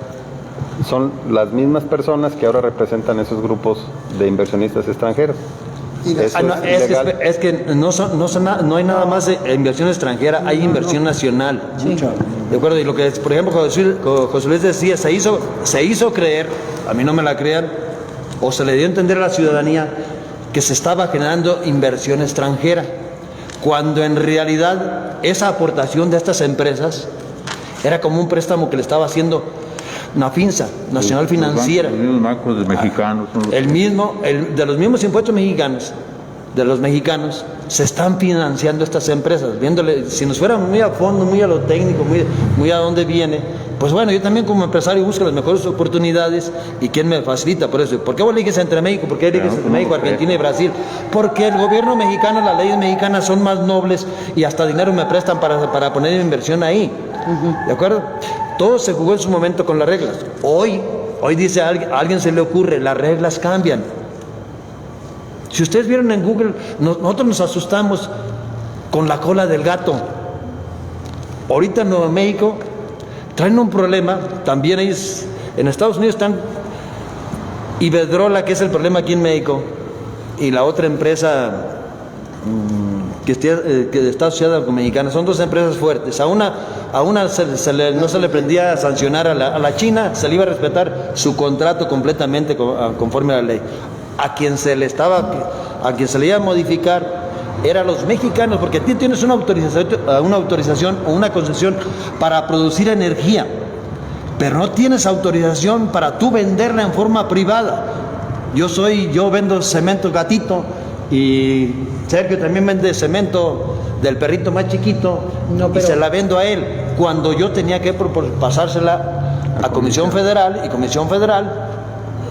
son las mismas personas que ahora representan esos grupos de inversionistas extranjeros.
Es que no hay nada más de inversión extranjera, hay inversión nacional. ¿De acuerdo? Y lo que, por ejemplo, José Luis decía, se hizo creer, a mí no me la crean, o se le dio a entender a la ciudadanía que se estaba generando inversión extranjera, cuando en realidad esa aportación de estas empresas era como un préstamo que le estaba haciendo Nafinsa, Nacional Financiera.
Los mismos bancos de mexicanos.
De los mismos impuestos mexicanos, de los mexicanos, se están financiando estas empresas. Viéndole, si nos fuéramos muy a fondo, muy a lo técnico, muy a dónde viene, pues bueno, yo también como empresario busco las mejores oportunidades y quién me facilita. Por eso, ¿por qué vos eliges entre México? ¿Por qué eliges entre México, Argentina y Brasil? Porque el gobierno mexicano, las leyes mexicanas son más nobles y hasta dinero me prestan para poner inversión ahí. ¿De acuerdo? Todo se jugó en su momento con las reglas. Hoy dice a alguien se le ocurre, las reglas cambian. Si ustedes vieron en Google, nosotros nos asustamos con la cola del gato. Ahorita en Nuevo México traen un problema, también en Estados Unidos están Iberdrola, que es el problema aquí en México, y la otra empresa que está asociada con Mexicana, son dos empresas fuertes. A una no se le prendía a sancionar a la China, se le iba a respetar su contrato completamente conforme a la ley. A quien se le iba a modificar era a los mexicanos, porque tú tienes una autorización o una concesión para producir energía, pero no tienes autorización para tú venderla en forma privada. Yo vendo cemento Gatito y Sergio también vende cemento del perrito más chiquito, y se la vendo a él, cuando yo tenía que pasársela a Comisión Federal, y Comisión Federal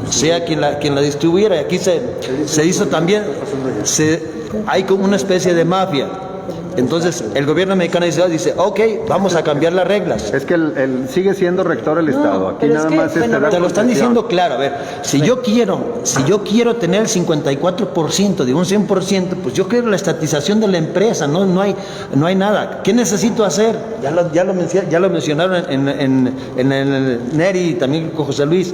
sea quien la distribuyera. Y aquí se hizo también, hay como una especie de mafia. Entonces el gobierno mexicano dice, ok, vamos a cambiar las reglas.
Es que sigue siendo rector el Estado. Aquí nada más
te lo están diciendo claro. A ver, si yo quiero tener el 54% de un 100%, pues yo quiero la estatización de la empresa. No hay nada. ¿Qué necesito hacer? Ya lo mencionaron en el Neri y también con José Luis.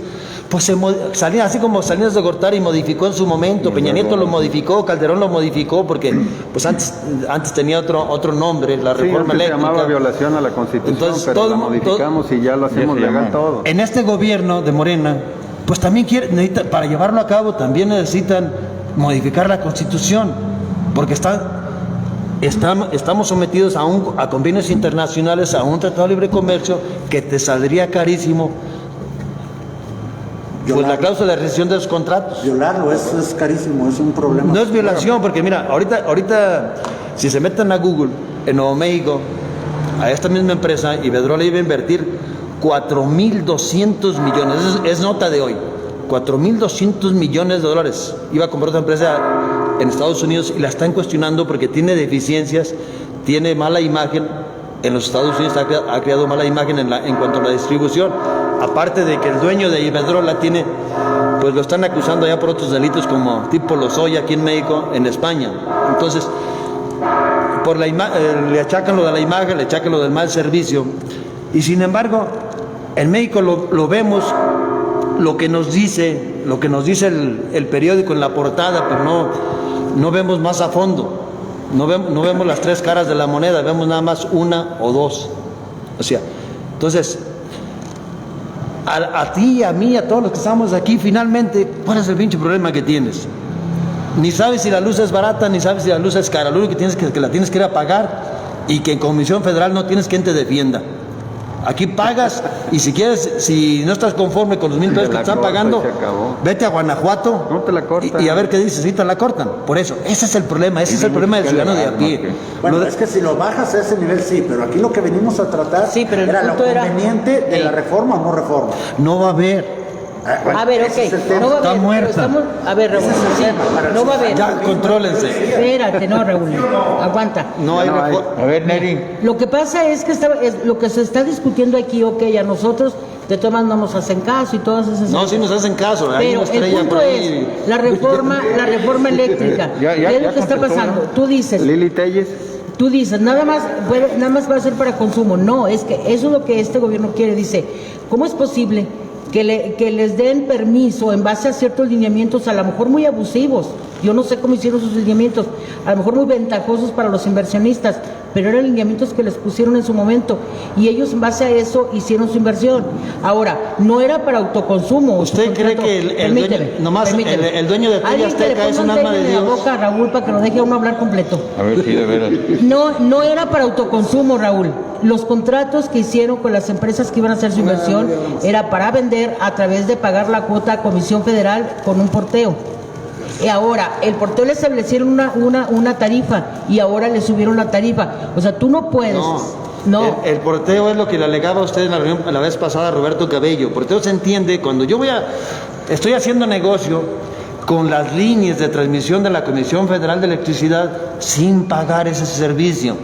Pues salía así como Salinas de Gortari modificó en su momento, Peña Nieto lo modificó, Calderón lo modificó, porque pues antes tenía otro nombre, la reforma eléctrica.
Se llamaba violación a la Constitución. Entonces, pero la modificamos y ya lo hacemos legal todo.
En este gobierno de Morena, pues también para llevarlo a cabo también necesitan modificar la Constitución, porque estamos sometidos a convenios internacionales, a un tratado de libre comercio que te saldría carísimo. Pues la cláusula de rescisión de los contratos.
Violarlo es carísimo, es un problema.
No es violación, porque mira, ahorita si se meten a Google en Nuevo México, a esta misma empresa, Iberdrola iba a invertir 4.200 millones, es nota de hoy, 4.200 millones de dólares. Iba a comprar otra empresa en Estados Unidos y la están cuestionando porque tiene deficiencias, tiene mala imagen. En los Estados Unidos ha creado mala imagen en cuanto a la distribución. Aparte de que el dueño de Iberdrola pues lo están acusando ya por otros delitos como tipo Lozoya aquí en México, en España. Entonces, le achacan lo de la imagen, le achacan lo del mal servicio. Y sin embargo, en México lo vemos, lo que nos dice el periódico en la portada, pero no vemos más a fondo. No vemos las tres caras de la moneda, vemos nada más una o dos. O sea, entonces, a ti, a mí, a todos los que estamos aquí, finalmente, ¿cuál es el pinche problema que tienes? Ni sabes si la luz es barata, ni sabes si la luz es cara. Lo único que tienes que la tienes que ir a pagar, y que en Comisión Federal no tienes quien te defienda. Aquí pagas y si quieres, si no estás conforme con los 1,000 pesos que te están pagando, vete a Guanajuato
No te la cortan.
y a ver qué dices, si te la cortan. Por eso, ese es el problema, ese es el problema del ciudadano de a pie.
Bueno, es que si lo bajas a ese nivel sí, pero aquí lo que venimos a tratar
Sí, pero el
era lo
punto era-
conveniente de la reforma o no reforma.
No va a haber.
A ver,
ese es el
ok,
tema.
no va a
Está
haber,
muerta.
pero estamos, a ver, Raúl,
Ese es el
sí,
tema, para el
no va a haber.
Ya, contrólense.
Espérate, no, Raúl, aguanta.
No hay reforma.
A ver, Neri.
Lo que pasa es que lo que se está discutiendo aquí, ok, a nosotros de todas maneras no nos hacen caso y todas esas
No, sí nos hacen caso. Hay
Pero
una
el
estrella
punto
por ahí.
es la reforma eléctrica.
Ya
¿Qué es lo que está
contestó,
pasando?
¿no?
Tú dices, nada más va a ser para consumo. No, es que eso es lo que este gobierno quiere. Dice, ¿cómo es posible que les den permiso en base a ciertos lineamientos, a lo mejor muy abusivos? Yo no sé cómo hicieron sus lineamientos, a lo mejor muy ventajosos para los inversionistas, pero eran lineamientos que les pusieron en su momento y ellos en base a eso hicieron su inversión. Ahora, no era para autoconsumo.
¿Usted cree que el dueño de TV Azteca es un alma de
Dios? La boca a Raúl para que lo deje a uno hablar completo.
A ver, sí, de veras.
No era para autoconsumo, Raúl. Los contratos que hicieron con las empresas que iban a hacer su inversión era para vender a través de pagar la cuota a Comisión Federal con un porteo. Y ahora, el porteo le establecieron una tarifa y ahora le subieron la tarifa. O sea, tú no puedes. No.
El porteo es lo que le alegaba a usted en la reunión la vez pasada, Roberto Cabello. Porteo se entiende cuando yo estoy haciendo negocio con las líneas de transmisión de la Comisión Federal de Electricidad sin pagar ese servicio.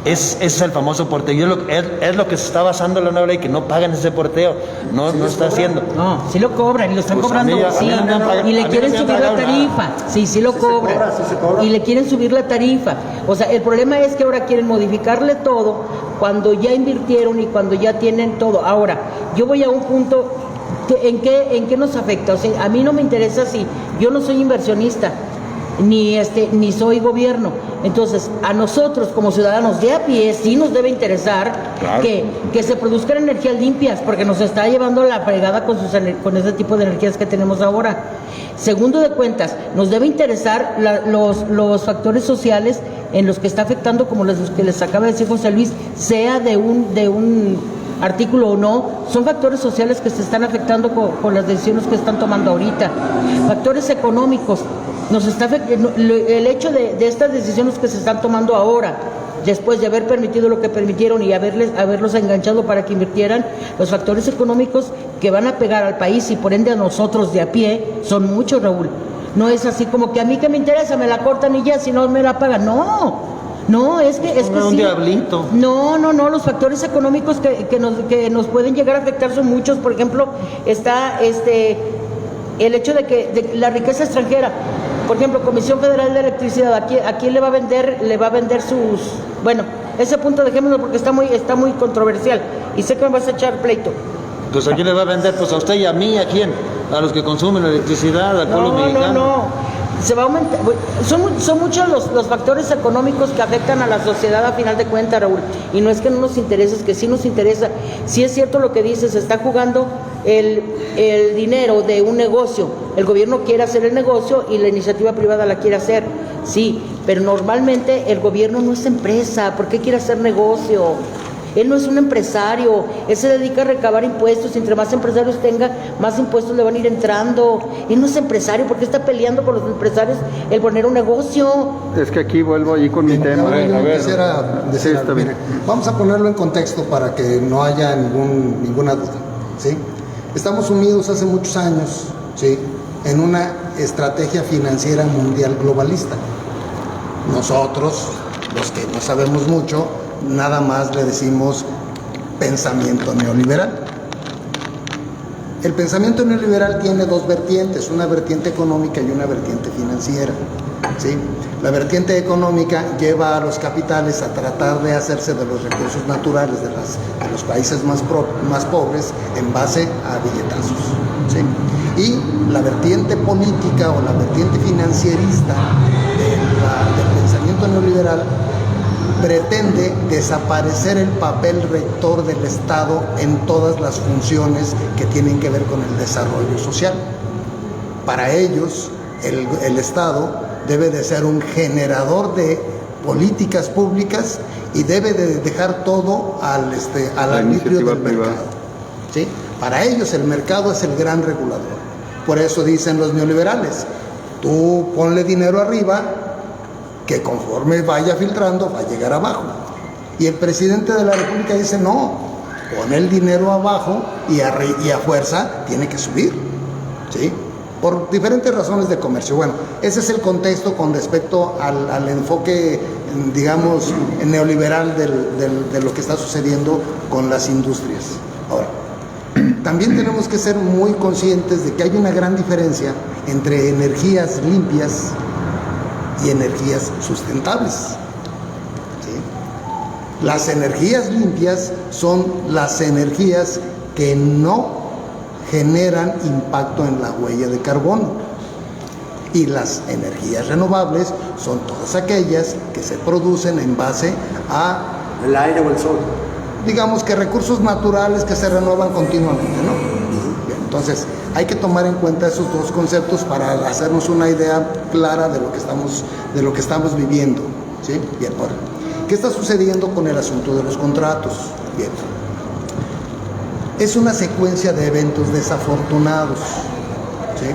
Ese es el famoso porteo. Es lo que se está basando la nueva ley, que no pagan ese porteo. No está haciendo.
No, sí lo cobran y lo están
Pues a
cobrando.
mí
Sí,
no me han pagado-
y
a
le
mí
quieren
no me han
subir la
pagado
tarifa. Sí lo cobran.
Sí se cobra.
Y le quieren subir la tarifa. O sea, el problema es que ahora quieren modificarle todo cuando ya invirtieron y cuando ya tienen todo. Ahora, yo voy a un punto. ¿En qué nos afecta? O sea, a mí no me interesa si yo no soy inversionista. Ni soy gobierno. Entonces, a nosotros como ciudadanos de a pie sí nos debe interesar
Claro.
que se produzcan energías limpias, porque nos está llevando la fregada con ese tipo de energías que tenemos ahora. Segundo de cuentas, nos debe interesar los factores sociales en los que está afectando, como los que les acaba de decir José Luis, sea de un artículo o no, son factores sociales que se están afectando con las decisiones que están tomando ahorita. Factores económicos, nos está afectando el hecho de estas decisiones que se están tomando ahora, después de haber permitido lo que permitieron y haberlos enganchado para que invirtieran. Los factores económicos que van a pegar al país y por ende a nosotros de a pie son muchos, Raúl. No es así como que a mí que me interesa, me la cortan y ya, si no me la pagan. No, es que
un
sí.
diablito.
No, los factores económicos que nos pueden llegar a afectar son muchos. Por ejemplo, está el hecho de la riqueza extranjera. Por ejemplo, Comisión Federal de Electricidad, ¿a quién le va a vender sus? Bueno, ese punto dejémoslo porque está muy controversial y sé que me vas a echar pleito.
Pues ¿a quién le va a vender? Pues a usted y a mí, ¿a quién? A los que consumen electricidad, al pueblo mexicano.
No. Se va a aumentar. Son muchos los factores económicos que afectan a la sociedad a final de cuentas, Raúl. Y no es que no nos interese, es que sí nos interesa. Sí es cierto lo que dices, se está jugando el dinero de un negocio. El gobierno quiere hacer el negocio y la iniciativa privada la quiere hacer. Sí, pero normalmente el gobierno no es empresa. ¿Por qué quiere hacer negocio? Él no es un empresario, él se dedica a recabar impuestos, y entre más empresarios tenga, más impuestos le van a ir entrando. Él no es empresario, ¿por qué está peleando con los empresarios el poner un negocio?
Es que aquí vuelvo allí con mi tema.
Yo quisiera decir,
Sí, está bien.
mire, vamos a ponerlo en contexto para que no haya ninguna duda, ¿sí? Estamos sumidos hace muchos años, ¿sí?, en una estrategia financiera mundial globalista. Nosotros, los que no sabemos mucho, nada más le decimos pensamiento neoliberal. El pensamiento neoliberal tiene dos vertientes, una vertiente económica y una vertiente financiera, ¿sí? La vertiente económica lleva a los capitales a tratar de hacerse de los recursos naturales de los países más pobres en base a billetazos, ¿sí? Y la vertiente política o la vertiente financierista del pensamiento neoliberal pretende desaparecer el papel rector del Estado en todas las funciones que tienen que ver con el desarrollo social. Para ellos, el Estado debe de ser un generador de políticas públicas y debe de dejar todo al arbitrio del mercado. ¿Sí? Para ellos el mercado es el gran regulador. Por eso dicen los neoliberales, tú ponle dinero arriba, que conforme vaya filtrando va a llegar abajo. Y el presidente de la República dice, no, pon el dinero abajo y a fuerza tiene que subir, ¿sí? Por diferentes razones de comercio. Bueno, ese es el contexto con respecto al enfoque, digamos, neoliberal de lo que está sucediendo con las industrias. Ahora, también tenemos que ser muy conscientes de que hay una gran diferencia entre energías limpias y energías sustentables. ¿Sí? Las energías limpias son las energías que no generan impacto en la huella de carbono. Y las energías renovables son todas aquellas que se producen en base a
el aire o el sol.
Digamos que recursos naturales que se renuevan continuamente, ¿no? Bien, entonces, hay que tomar en cuenta esos dos conceptos para hacernos una idea clara de lo que estamos viviendo, ¿sí? Bien, ahora, ¿qué está sucediendo con el asunto de los contratos? Bien. Es una secuencia de eventos desafortunados, ¿sí?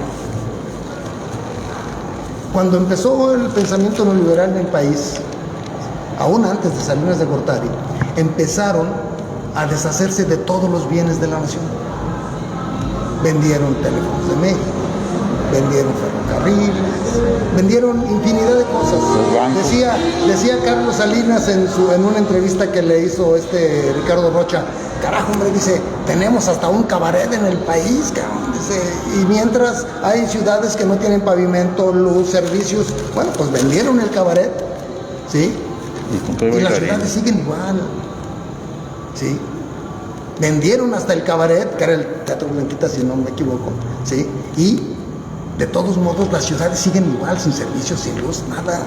Cuando empezó el pensamiento neoliberal en el país, aún antes de Salinas de Gortari, empezaron a deshacerse de todos los bienes de la nación. Vendieron Teléfonos de México, vendieron ferrocarriles, vendieron infinidad de cosas. Decía Carlos Salinas en una entrevista que le hizo Ricardo Rocha, carajo, hombre, dice, tenemos hasta un cabaret en el país, cabrón, dice, y mientras hay ciudades que no tienen pavimento, luz, servicios, bueno, pues vendieron el cabaret, ¿sí? Y las ciudades siguen igual, ¿sí? Vendieron hasta el cabaret, que era el Teatro Blanquita, si no me equivoco, ¿sí? Y de todos modos las ciudades siguen igual, sin servicios, sin luz, nada,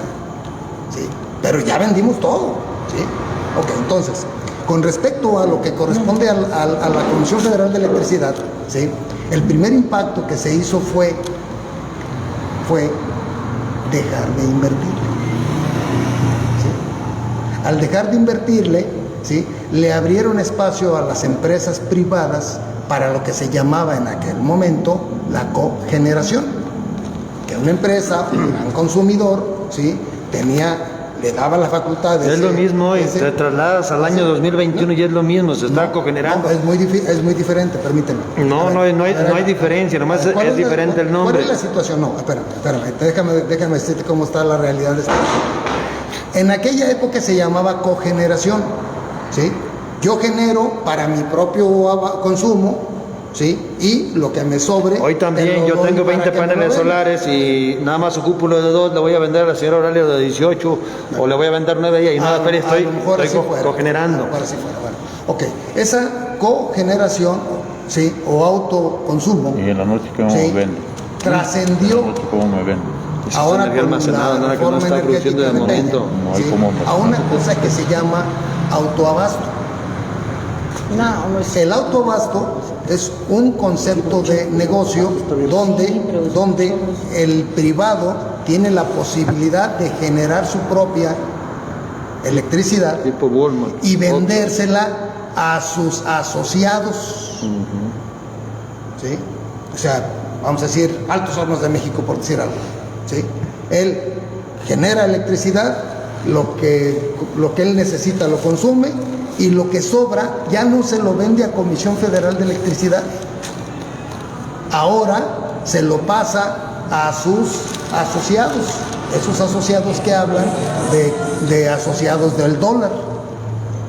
¿sí? Pero ya vendimos todo, ¿sí? Ok, entonces, con respecto a lo que corresponde a la Comisión Federal de Electricidad, ¿sí? El primer impacto que se hizo fue dejar de invertir. Al dejar de invertirle, ¿sí? Le abrieron espacio a las empresas privadas para lo que se llamaba en aquel momento la cogeneración, que una empresa, un consumidor, ¿sí? le daba la facultad de...
Es lo mismo, te trasladas al año 2021 y es lo mismo, se está cogenerando.
No, es muy diferente, permíteme.
No hay diferencia, nomás es diferente el nombre.
¿Cuál es la situación? No, espérame, déjame decirte cómo está la realidad de esto. En aquella época se llamaba cogeneración, ¿sí? Yo genero para mi propio consumo, ¿sí? Y lo que me sobre...
Hoy también yo tengo 20 paneles solares y nada más ocupo lo de 2, le voy a vender a la señora Aurelio de 18 o le voy a vender 9 y nada, pero estoy cogenerando.
Bueno. Ok, esa cogeneración, ¿sí? O autoconsumo...
¿Y en la noche cómo me vende?
Trascendió...
¿En la noche cómo me vende?
Ahora con la reforma energética de momento, ¿sí? A una cosa que se llama autoabasto. El autoabasto es un concepto de negocio donde el privado tiene la posibilidad de generar su propia electricidad y vendérsela a sus asociados. ¿Sí? O sea, vamos a decir, Altos Hornos de México, por decir algo. ¿Sí? Él genera electricidad, lo que él necesita lo consume y lo que sobra ya no se lo vende a Comisión Federal de Electricidad. Ahora se lo pasa a sus asociados, esos asociados que hablan de asociados del dólar,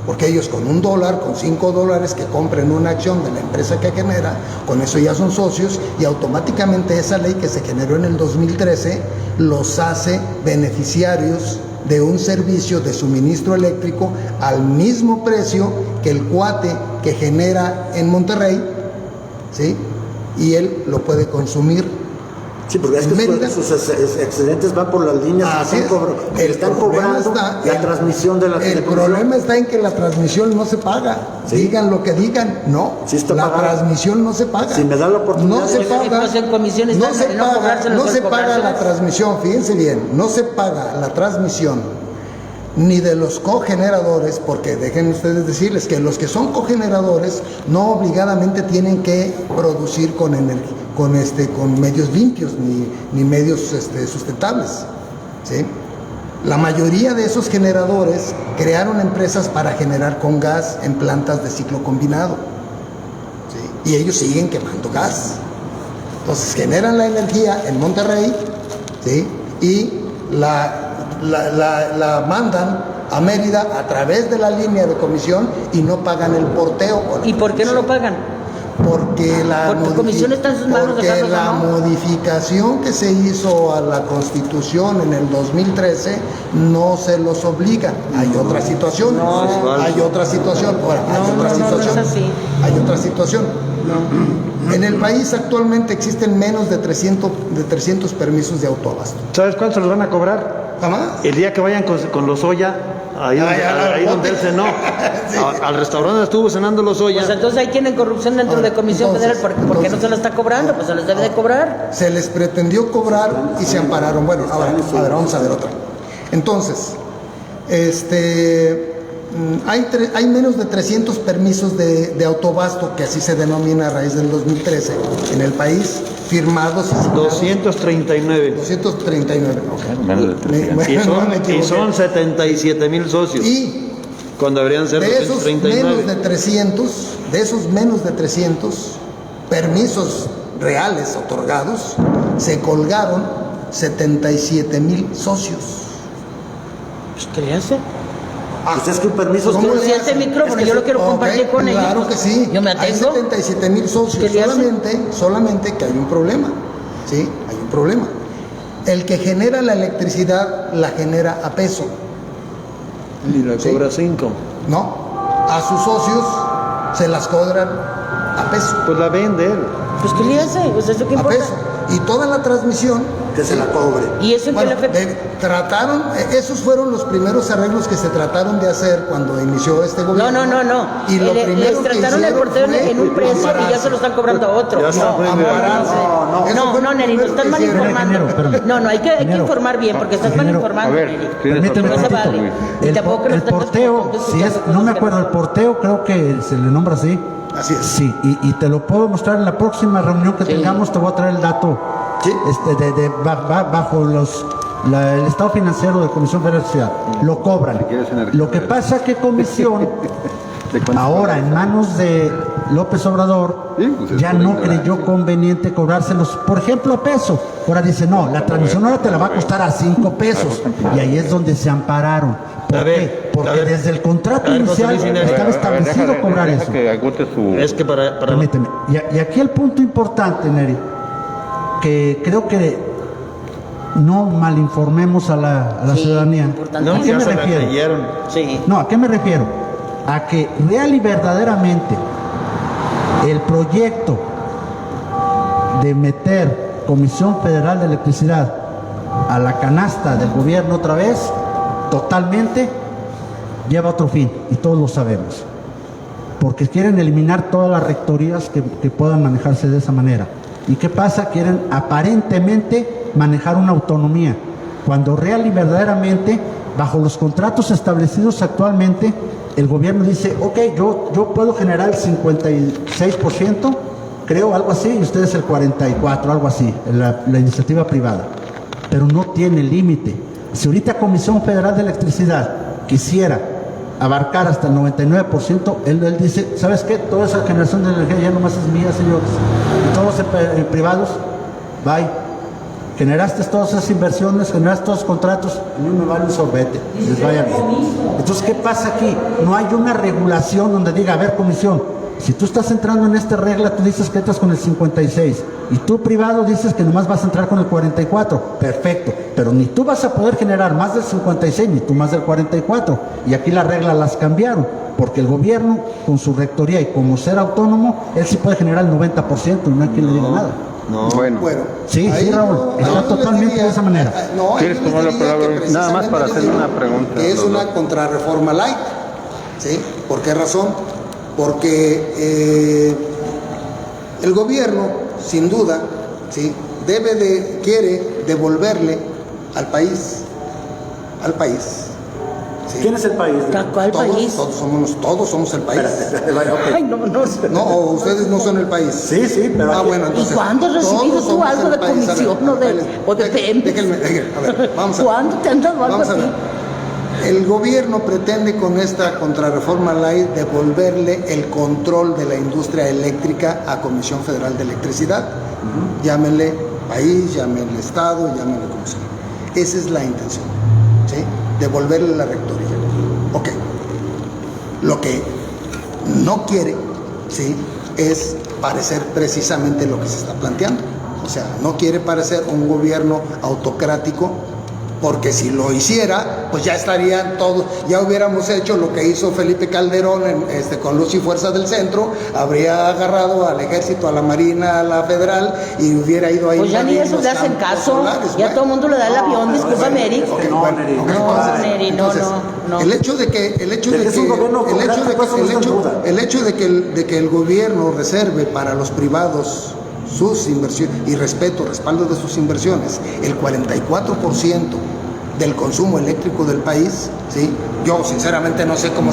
porque ellos con $1, con $5 que compren una acción de la empresa que genera, con eso ya son socios y automáticamente esa ley que se generó en el 2013 los hace beneficiarios de un servicio de suministro eléctrico al mismo precio que el cuate que genera en Monterrey, ¿sí? Y él lo puede consumir.
Sí, porque es que sus excedentes van por las líneas que están cobrando la transmisión de la televisión.
El problema está en que la transmisión no se paga. ¿Sí? Digan lo que digan, no.
Sí está
la transmisión no se paga.
Si me da la oportunidad.
No se paga. No se paga la transmisión. Fíjense bien, no se paga la transmisión ni de los cogeneradores, porque dejen ustedes decirles que los que son cogeneradores no obligadamente tienen que producir con medios limpios ni medios sustentables, ¿sí? La mayoría de esos generadores crearon empresas para generar con gas en plantas de ciclo combinado, ¿sí? Y ellos siguen quemando gas. Entonces generan la energía en Monterrey, ¿sí? Y la mandan a Mérida a través de la línea de comisión y no pagan el porteo.
¿Y por qué no lo pagan?
Porque la modificación que se hizo a la Constitución en el 2013 no se los obliga. Hay otra situación. Hay otra situación. Hay otra situación. En el país actualmente existen menos de 300 permisos de autoabasto.
¿Sabes cuánto les van a cobrar?
¿Jamás?
El día que vayan con los Oya, ahí donde él cenó.
Sí. Al restaurante estuvo cenando los Oya.
Pues entonces ahí tienen corrupción dentro de Comisión Federal. ¿Por qué no se la está cobrando? Pues se les debe de cobrar.
Se les pretendió cobrar y se ampararon. Bueno, ahora, vamos a ver otra. Entonces, hay menos de 300 permisos de autoabasto, que así se denomina a raíz del 2013, en el país, firmados.
239.
239, ok.
Menos de 300.
Y son 77,000 socios.
Y
cuando deberían ser
de esos
239.
menos de 300 permisos reales otorgados, se colgaron 77,000 socios.
Pues, ¿qué le hace?
Pues es que un permiso...
¿Cómo le
Si
hace?
este micrófono yo lo quiero compartir con ellos.
Claro que sí.
Yo me
Hay
atengo.
77,000 socios.
¿Qué le hace?
Solamente que hay un problema. ¿Sí? Hay un problema. El que genera la electricidad la genera a peso.
Y le
¿Sí?
cobra 5.
No. A sus socios se las cobran a peso.
Pues la vende él.
Pues ¿qué le hace? Pues eso qué
A
importa.
peso. Y toda la transmisión
Que se la cobre.
¿Y eso en qué le afecta?
Esos fueron los primeros arreglos que se trataron de hacer cuando inició este gobierno.
No.
Y lo
Les
primero que
trataron el
hicieron
porteo
fue
en un precio y ya se lo están cobrando a otro.
Ya está.
No, Neri, nos están mal informando. No, hay que informar bien porque estás mal informando.
Permíteme
No
un
se
ratito.
vale. Y tampoco nos
El
estás
porteo,
contando
si es,
cosas
no me
que
acuerdo, el porteo creo que se le nombra así.
Así es.
Sí, y te lo puedo mostrar en la próxima reunión que tengamos, te voy a traer el dato.
Sí.
Bajo el estado financiero de Comisión Federal de Electricidad. Lo cobran.
quieres energía
Lo que
verde.
pasa que Comisión,
¿De cuánto
ahora
cobras?
en manos de López Obrador,
Sí, pues es
ya
por
no
ignorancia.
creyó conveniente cobrárselos, por ejemplo, a peso. Ahora dice, no, la transmisión ahora te la va a costar a 5 pesos. Y ahí es donde se ampararon. ¿Por qué? Porque desde el contrato inicial estaba establecido cobrar eso.
Que agote su...
Es que para
Permíteme. Y aquí el punto importante, Neri, que creo que no malinformemos a la
Sí,
ciudadanía.
importantísimo.
¿A qué
ya
me
se la
refiero?
creyeron.
Sí.
No, ¿a qué me refiero? A que real y verdaderamente el proyecto de meter Comisión Federal de Electricidad a la canasta del gobierno otra vez, totalmente, lleva otro fin, y todos lo sabemos. Porque quieren eliminar todas las rectorías que puedan manejarse de esa manera. ¿Y qué pasa? Quieren aparentemente manejar una autonomía, cuando real y verdaderamente, bajo los contratos establecidos actualmente, el gobierno dice, ok, yo puedo generar el 56%, creo, algo así, y ustedes el 44%, algo así, la iniciativa privada. Pero no tiene límite. Si ahorita Comisión Federal de Electricidad quisiera abarcar hasta el 99%, él dice, ¿sabes qué? Toda esa generación de energía ya nomás es mía, señores. Y todos los privados, bye. Generaste todas esas inversiones, generaste todos los contratos, a mí me vale un sorbete, les vaya bien. Entonces, ¿qué pasa aquí? No hay una regulación donde diga, a ver, comisión, si tú estás entrando en esta regla, tú dices que entras con el 56, y tú privado dices que nomás vas a entrar con el 44, perfecto, pero ni tú vas a poder generar más del 56, ni tú más del 44, y aquí las reglas las cambiaron, porque el gobierno, con su rectoría y como ser autónomo, él sí puede generar el 90%, y no hay quien le diga nada.
No.
Bueno,
Sí,
ahí
sí, Raúl, está
yo les
totalmente
diría-
de esa manera.
No,
¿Quieres
yo les
tomar la
diría
palabra?
que
Nada más para hacerle
precisamente
una pregunta,
que es
los
una
dos.
contrarreforma light. ¿Sí? ¿Por qué razón? Porque el gobierno, sin duda, ¿sí? quiere devolverle al país Sí.
¿Quién es el país?
¿Cuál país?
Todos somos el país.
Espérate, ok.
Ay, no.
No, o ustedes no son el país.
Sí, pero...
Bueno, entonces...
¿Y cuándo has recibido
todos
tú
somos
algo
el
de
país.
comisión o de PM?
Déjenme, a ver, vamos a ver.
¿Cuándo te han dado algo
Vamos a
así?
ver. El gobierno pretende con esta contrarreforma light devolverle el control de la industria eléctrica a Comisión Federal de Electricidad. Llámenle país, llámenle Estado, llámenle como sea. Esa es la intención, ¿sí? Devolverle la rectoría. Ok. Lo que no quiere, ¿sí?, es parecer precisamente lo que se está planteando. O sea, no quiere parecer un gobierno autocrático, porque si lo hiciera, pues ya estarían todos, ya hubiéramos hecho lo que hizo Felipe Calderón con Luz y Fuerza del Centro, habría agarrado al Ejército, a la Marina, a la Federal, y hubiera ido ahí.
Pues ya ni eso le hacen caso, ya todo el mundo le da el avión, disculpa, Mary. No.
El hecho de que el gobierno reserve para los privados sus inversiones y respaldo de sus inversiones, el 44% del consumo eléctrico del país, ¿sí? Yo sinceramente no sé cómo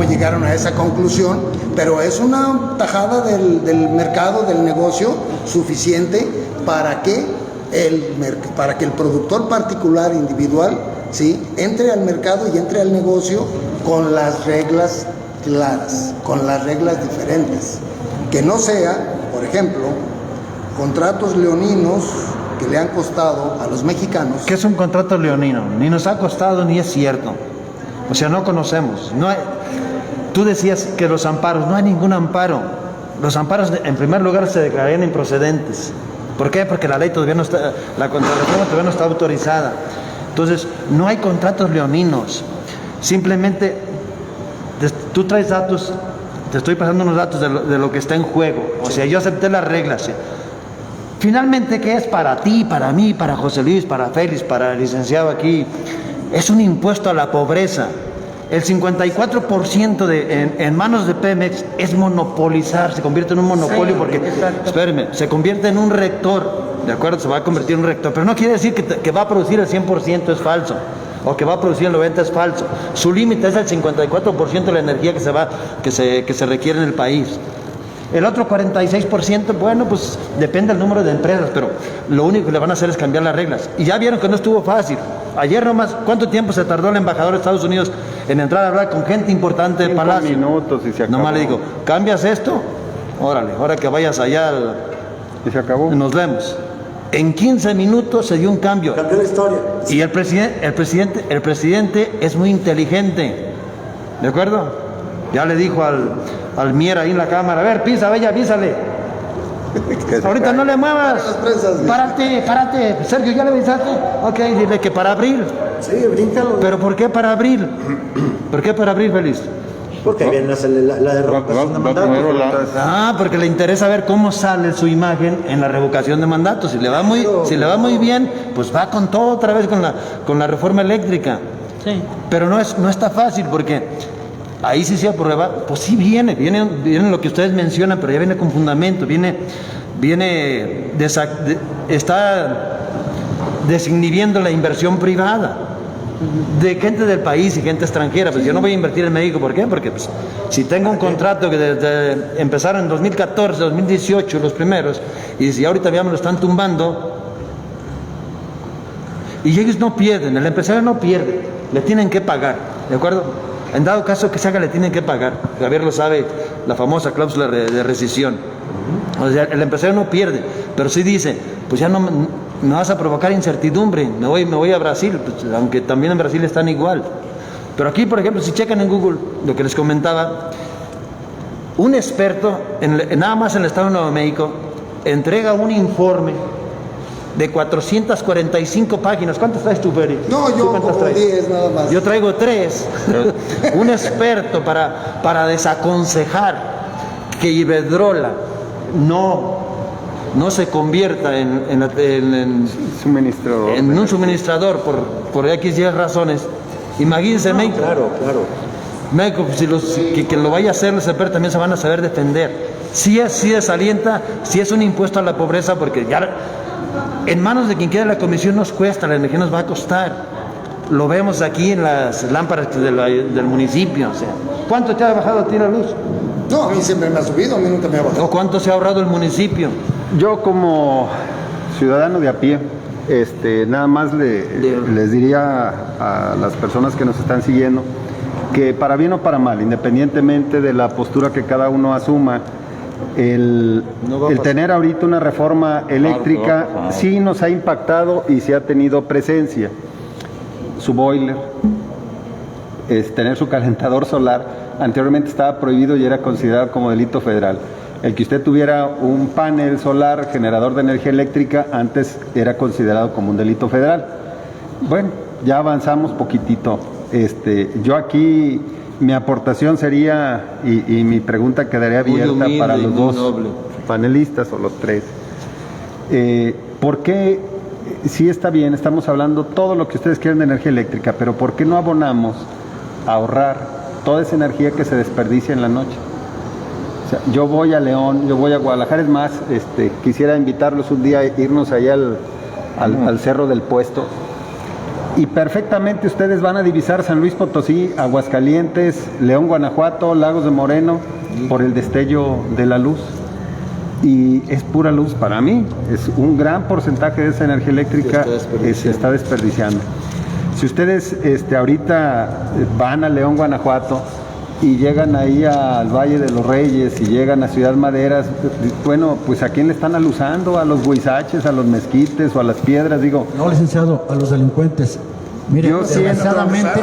llegaron a esa conclusión, pero es una tajada del mercado, del negocio, suficiente para que el productor particular, individual, ¿sí?, entre al mercado y entre al negocio con las reglas claras, con las reglas diferentes. Que no sea, por ejemplo, contratos leoninos que le han costado a los mexicanos.
¿Qué es un contrato leonino? Ni nos ha costado ni es cierto. O sea, no conocemos. Tú decías que los amparos, no hay ningún amparo. Los amparos, en primer lugar, se declararían improcedentes. ¿Por qué? Porque la ley todavía no está, la contrarreforma todavía no está autorizada. Entonces, no hay contratos leoninos. Simplemente, tú traes datos. Te estoy pasando unos datos de lo que está en juego. O sea, yo acepté las reglas. Finalmente, ¿qué es para ti, para mí, para José Luis, para Félix, para el licenciado aquí? Es un impuesto a la pobreza. El 54% en manos de Pemex es monopolizar, se convierte en un monopolio porque, espérenme, se convierte en un rector, ¿de acuerdo? Se va a convertir en un rector, pero no quiere decir que va a producir el 100%, es falso. O que va a producir el 90% es falso. Su límite es el 54% de la energía que se requiere en el país. El otro 46%, bueno, pues depende del número de empresas, pero lo único que le van a hacer es cambiar las reglas. Y ya vieron que no estuvo fácil. Ayer nomás, ¿cuánto tiempo se tardó el embajador de Estados Unidos en entrar a hablar con gente importante del Palacio?
5 minutos y se acabó.
Nomás le digo, ¿cambias esto? Órale, ahora que vayas allá
y se acabó.
Nos vemos. En 15 minutos se dio un cambio.
Cambió la historia.
Y el presidente es muy inteligente. ¿De acuerdo? Ya le dijo al Mier ahí en la cámara, a ver, pisa, bella, písale. Ahorita no le muevas. Párate. Sergio, ¿ya le avisaste? Ok, dile que para abril.
Sí, bríncalo.
¿Pero por qué para abril? ¿Por qué para abril, Feliz?
Porque viene la revocación de mandatos.
Porque le interesa ver cómo sale su imagen en la revocación de mandatos. Si le va muy bien, pues va con todo otra vez con la reforma eléctrica.
Sí.
Pero no está fácil porque ahí sí se aprueba, pues sí viene lo que ustedes mencionan, pero ya viene con fundamento, está desinhibiendo la inversión privada de gente del país y gente extranjera. Pues yo no voy a invertir en México, ¿por qué? Porque pues, si tengo un contrato que desde empezaron en 2014, 2018 los primeros, y si ahorita ya me lo están tumbando, y ellos no pierden, el empresario no pierde, le tienen que pagar, ¿de acuerdo? En dado caso que se haga, le tienen que pagar. Javier lo sabe, la famosa cláusula de rescisión. O sea, el empresario no pierde, pero sí dice, pues ya no me vas a provocar incertidumbre, me voy a Brasil, pues, aunque también en Brasil están igual. Pero aquí, por ejemplo, si checan en Google, lo que les comentaba, un experto, nada más en el Estado de Nuevo México, entrega un informe de 445 páginas. ¿Cuántas traes tú, Feri?
No, yo como 10 nada más.
Yo traigo 3. Un experto para desaconsejar que Iberdrola no se convierta en un suministrador por X razones. Imagínense, México.
Claro.
México, que lo vaya a hacer, los expertos también se van a saber defender. Sí desalienta, sí es un impuesto a la pobreza, porque ya en manos de quien quiera la comisión nos cuesta, la energía nos va a costar. lo vemos aquí en las lámparas del municipio. O sea, ¿cuánto te ha bajado a ti la luz?
No, a mí siempre me ha subido, a mí nunca me ha bajado.
¿O cuánto se ha ahorrado el municipio?
Yo como ciudadano de a pie, nada más les diría a las personas que nos están siguiendo que para bien o para mal, independientemente de la postura que cada uno asuma, el tener ahorita una reforma eléctrica sí nos ha impactado y sí ha tenido presencia. Su boiler, tener su calentador solar, anteriormente estaba prohibido y era considerado como delito federal. El que usted tuviera un panel solar generador de energía eléctrica antes era considerado como un delito federal. Bueno, ya avanzamos poquitito. Yo aquí, mi aportación sería, y mi pregunta quedaría abierta para los dos panelistas o los tres. ¿Por qué, sí está bien, estamos hablando todo lo que ustedes quieren de energía eléctrica, pero por qué no abonamos a ahorrar toda esa energía que se desperdicia en la noche? O sea, yo voy a León, yo voy a Guadalajara, es más, quisiera invitarlos un día a irnos allá al Cerro del Puesto. Y perfectamente ustedes van a divisar San Luis Potosí, Aguascalientes, León, Guanajuato, Lagos de Moreno, por el destello de la luz. Y es pura luz para mí, es un gran porcentaje de esa energía eléctrica se está desperdiciando. Si ustedes ahorita van a León, Guanajuato, y llegan ahí al Valle de los Reyes y llegan a Ciudad Maderas, bueno, pues ¿a quién le están alusando? ¿A los huizaches, a los mezquites o a las piedras? Digo,
no, licenciado, a los delincuentes. Mire, desgraciadamente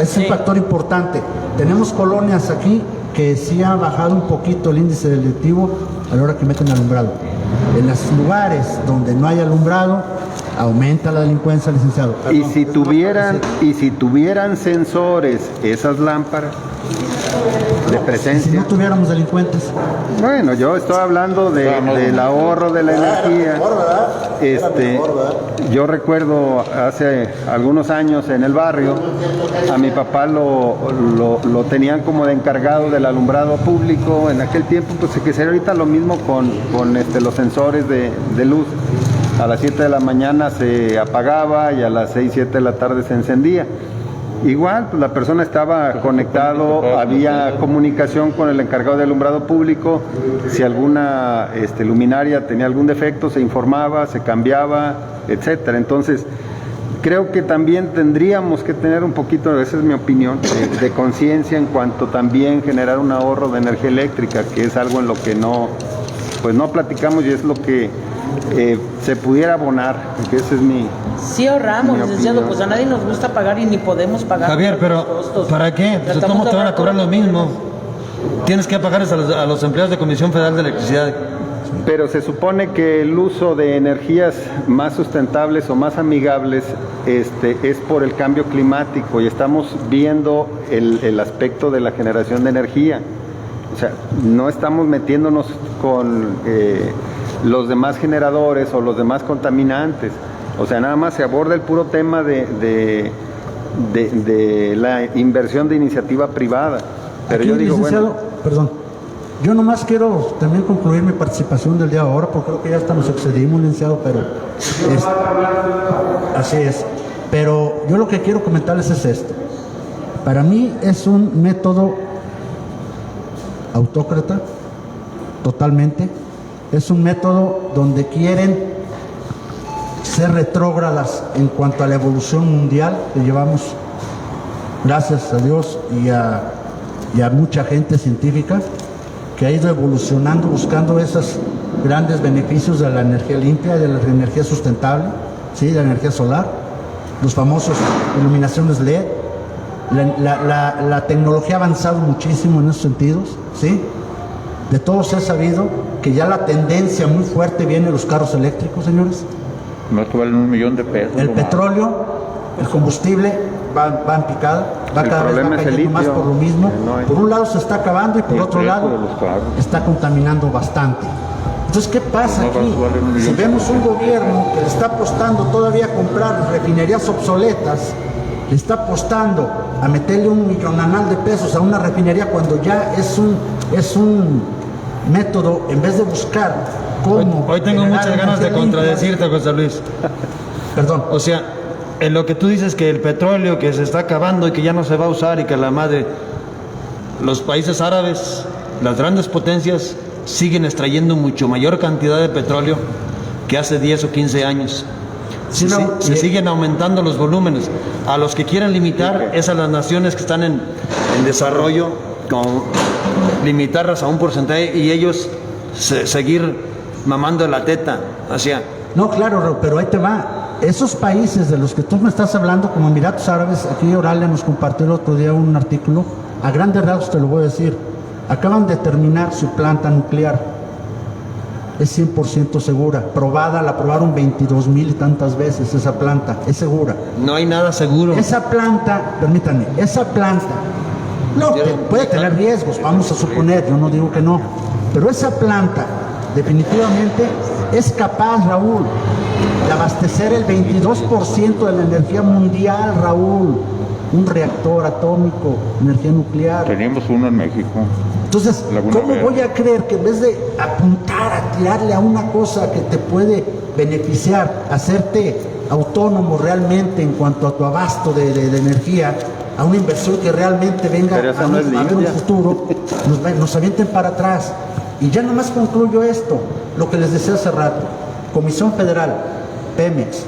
es un factor importante. Tenemos colonias aquí que sí ha bajado un poquito el índice delictivo a la hora que meten alumbrado. En los lugares donde no hay alumbrado, aumenta la delincuencia, licenciado.
Y si tuvieran sensores esas lámparas de presencia.
Si no tuviéramos delincuentes.
Bueno, yo estoy hablando del ahorro de la energía. Yo recuerdo hace algunos años en el barrio, a mi papá lo tenían como de encargado del alumbrado público. En aquel tiempo, pues que sería ahorita lo mismo con los sensores de luz. A las 7 de la mañana se apagaba y a las 6, 7 de la tarde se encendía. Igual, pues la persona estaba conectado, había comunicación con el encargado de alumbrado público. Si alguna luminaria tenía algún defecto, se informaba, se cambiaba, etcétera. Entonces, creo que también tendríamos que tener un poquito, esa es mi opinión, de conciencia en cuanto también generar un ahorro de energía eléctrica, que es algo en lo que no platicamos y es lo que se pudiera abonar, que ese es mi...
Sí ahorramos, licenciado, pues a nadie nos gusta pagar y ni podemos pagar.
Javier, pero costos. ¿Para qué? Pues ¿cómo te van a cobrar lo mismo? Tienes que pagarles a los empleados de Comisión Federal de Electricidad.
Pero se supone que el uso de energías más sustentables o más amigables es por el cambio climático y estamos viendo el aspecto de la generación de energía. O sea, no estamos metiéndonos con los demás generadores o los demás contaminantes. O sea, nada más se aborda el puro tema de la inversión de iniciativa privada. Pero
aquí,
yo digo,
licenciado,
bueno...
Perdón, yo nomás quiero también concluir mi participación del día de ahora, porque creo que ya hasta nos excedimos, licenciado, pero... así es. Pero yo lo que quiero comentarles es esto. Para mí es un método autócrata, totalmente. Es un método donde quieren ser retrógradas en cuanto a la evolución mundial que llevamos, gracias a Dios y a mucha gente científica que ha ido evolucionando buscando esos grandes beneficios de la energía limpia, de la energía sustentable, ¿sí? De la energía solar, los famosos iluminaciones LED. La tecnología ha avanzado muchísimo en esos sentidos, ¿sí? De todos se ha sabido que ya la tendencia muy fuerte viene de los carros eléctricos, señores.
No que valen $1 millón de pesos.
El petróleo, el combustible va en picada, va cada vez cayendo más por lo mismo. Por un lado se está acabando y por otro lado está contaminando bastante. Entonces, ¿qué pasa aquí? Si vemos un gobierno que le está apostando todavía a comprar refinerías obsoletas, le está apostando a meterle $1 millonal de pesos a una refinería cuando ya es un método, en vez de buscar cómo...
Hoy tengo muchas ganas de contradecirte, José Luis.
Perdón.
O sea, En lo que tú dices que el petróleo que se está acabando y que ya no se va a usar y que la madre, los países árabes, las grandes potencias, siguen extrayendo mucho mayor cantidad de petróleo que hace 10 o 15 años. Se siguen aumentando los volúmenes. A los que quieren limitar es a las naciones que están en desarrollo, limitarlas a un porcentaje y ellos seguir mamando la teta hacia...
No, claro, pero ahí te va. Esos países de los que tú me estás hablando, como Emiratos Árabes, aquí Oralia nos compartió el otro día un artículo, a grandes rasgos te lo voy a decir, acaban de terminar su planta nuclear, es 100% segura, probada, la probaron 22,000 y tantas veces esa planta, es segura.
No hay nada seguro.
Esa planta, permítanme, esa planta, no, puede tener riesgos, vamos a suponer, yo no digo que no, pero esa planta definitivamente es capaz, Raúl, de abastecer el 22% de la energía mundial, Raúl. Un reactor atómico, energía nuclear.
Tenemos uno en México.
Entonces, ¿cómo voy a creer que en vez de apuntar a tirarle a una cosa que te puede beneficiar, hacerte autónomo realmente en cuanto a tu abasto de energía, a una inversión que realmente venga a ver un futuro, nos avienten para atrás? Y ya nomás concluyo esto, lo que les decía hace rato. Comisión Federal, Pemex,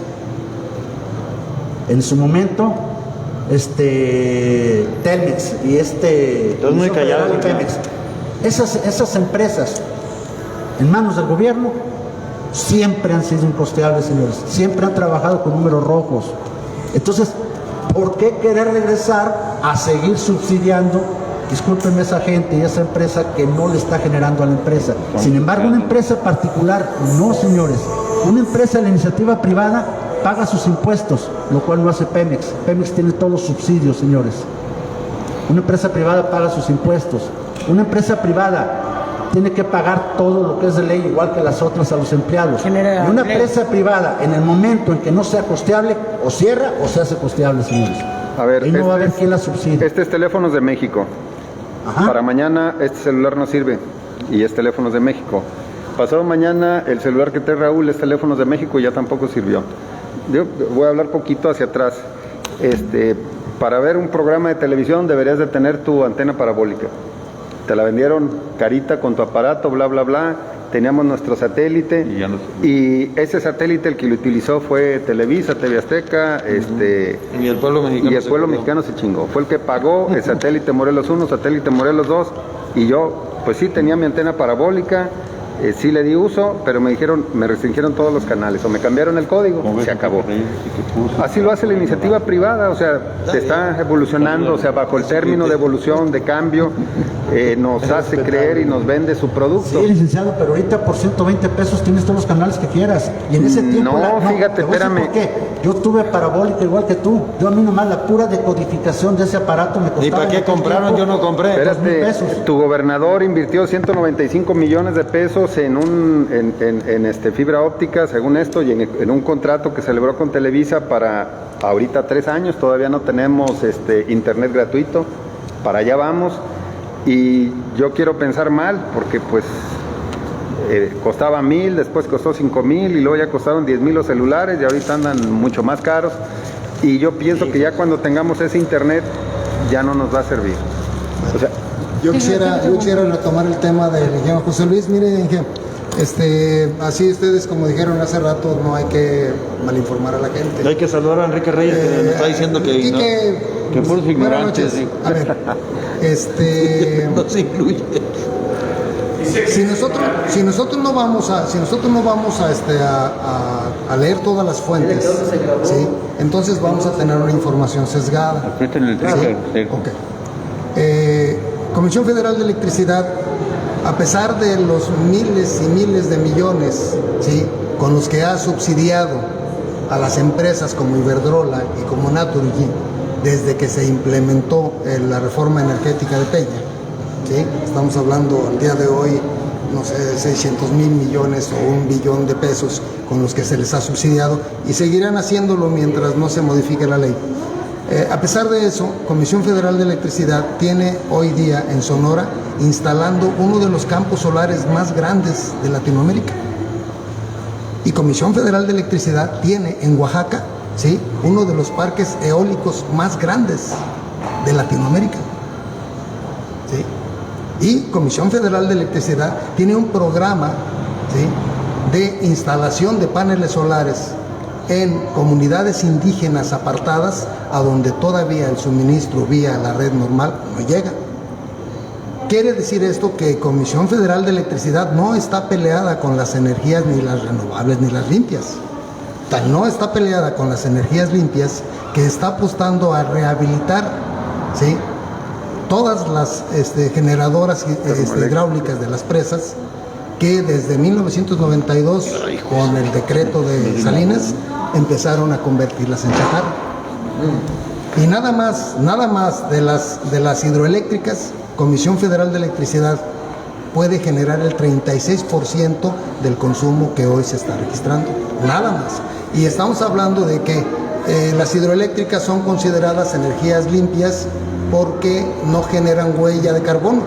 en su momento, Telmex y
Estás muy callado,
Pemex, esas empresas en manos del gobierno siempre han sido incosteables, señores, siempre han trabajado con números rojos. Entonces, ¿por qué querer regresar a seguir subsidiando? Discúlpenme, esa gente y esa empresa que no le está generando a la empresa. Sin embargo, una empresa particular, no, señores, una empresa de la iniciativa privada paga sus impuestos, lo cual no hace Pemex. Pemex tiene todos los subsidios, señores. Una empresa privada paga sus impuestos. Una empresa privada tiene que pagar todo lo que es de ley, igual que las otras, a los empleados. Y una empresa privada, en el momento en que no sea costeable, o cierra o se hace costeable, señores.
A ver,
ahí no va a haber quien la subsidie.
Este es Teléfonos de México.
Ajá.
Para mañana este celular no sirve y es Teléfonos de México. Pasado mañana el celular que trae Raúl es Teléfonos de México y ya tampoco sirvió. Yo voy a hablar poquito hacia atrás. Para ver un programa de televisión deberías de tener tu antena parabólica. Te la vendieron carita con tu aparato, bla, bla, bla. Teníamos nuestro satélite y ese satélite el que lo utilizó fue Televisa, TV Azteca,
y el pueblo
mexicano se chingó. Fue el que pagó el satélite Morelos 1, satélite Morelos 2 y yo, pues sí tenía mi antena parabólica. Sí le di uso, pero me restringieron todos los canales, o me cambiaron el código, se acabó. Así lo hace la iniciativa privada, o sea, se está evolucionando, o sea, bajo el término de evolución, de cambio, nos hace creer y nos vende su producto.
Sí, licenciado, pero ahorita por 120 pesos tienes todos los canales que quieras. Y en ese tiempo...
Fíjate, espérame.
¿Por qué? Yo tuve parabólica igual que tú. Yo a mí nomás la pura decodificación de ese aparato me costaba...
¿Y para qué compraron? Yo no compré.
Espérate, tu gobernador invirtió 195 millones de pesos en fibra óptica, según esto, y en un contrato que celebró con Televisa para ahorita 3 años. Todavía no tenemos internet gratuito, para allá vamos. Y yo quiero pensar mal, porque pues costaba 1,000, después costó 5,000 y luego ya costaron 10,000 los celulares y ahorita andan mucho más caros. Y yo pienso que ya cuando tengamos ese internet ya no nos va a servir. O sea,
yo quisiera retomar el tema del ingeniero José Luis. Miren, así ustedes, como dijeron hace rato, no hay que malinformar a la gente.
Hay que saludar a Enrique Reyes, que nos está diciendo que puros ignorantes. Sí.
A ver,
no se incluye.
Si nosotros no vamos a leer todas las fuentes, ¿sí? Entonces vamos a tener una información sesgada. ¿Sí? Okay. Comisión Federal de Electricidad, a pesar de los miles y miles de millones, ¿sí?, con los que ha subsidiado a las empresas como Iberdrola y como Naturgy desde que se implementó la reforma energética de Peña, ¿sí? Estamos hablando al día de hoy, no sé, de 600,000 millones o 1 billón de pesos con los que se les ha subsidiado y seguirán haciéndolo mientras no se modifique la ley. A pesar de eso, Comisión Federal de Electricidad tiene hoy día en Sonora instalando uno de los campos solares más grandes de Latinoamérica. Y Comisión Federal de Electricidad tiene en Oaxaca ¿sí? Uno de los parques eólicos más grandes de Latinoamérica, ¿sí? Y Comisión Federal de Electricidad tiene un programa, ¿sí?, de instalación de paneles solares en comunidades indígenas apartadas, a donde todavía el suministro vía la red normal no llega. Quiere decir esto que Comisión Federal de Electricidad no está peleada con las energías ni las renovables ni las limpias. Tal no está peleada con las energías limpias que está apostando a rehabilitar, ¿sí?, todas las generadoras hidráulicas de las presas, que desde 1992, con el decreto de Salinas, empezaron a convertirlas en chatarra. Y nada más de las hidroeléctricas, Comisión Federal de Electricidad puede generar el 36% del consumo que hoy se está registrando, nada más. Y estamos hablando de que las hidroeléctricas son consideradas energías limpias porque no generan huella de carbono,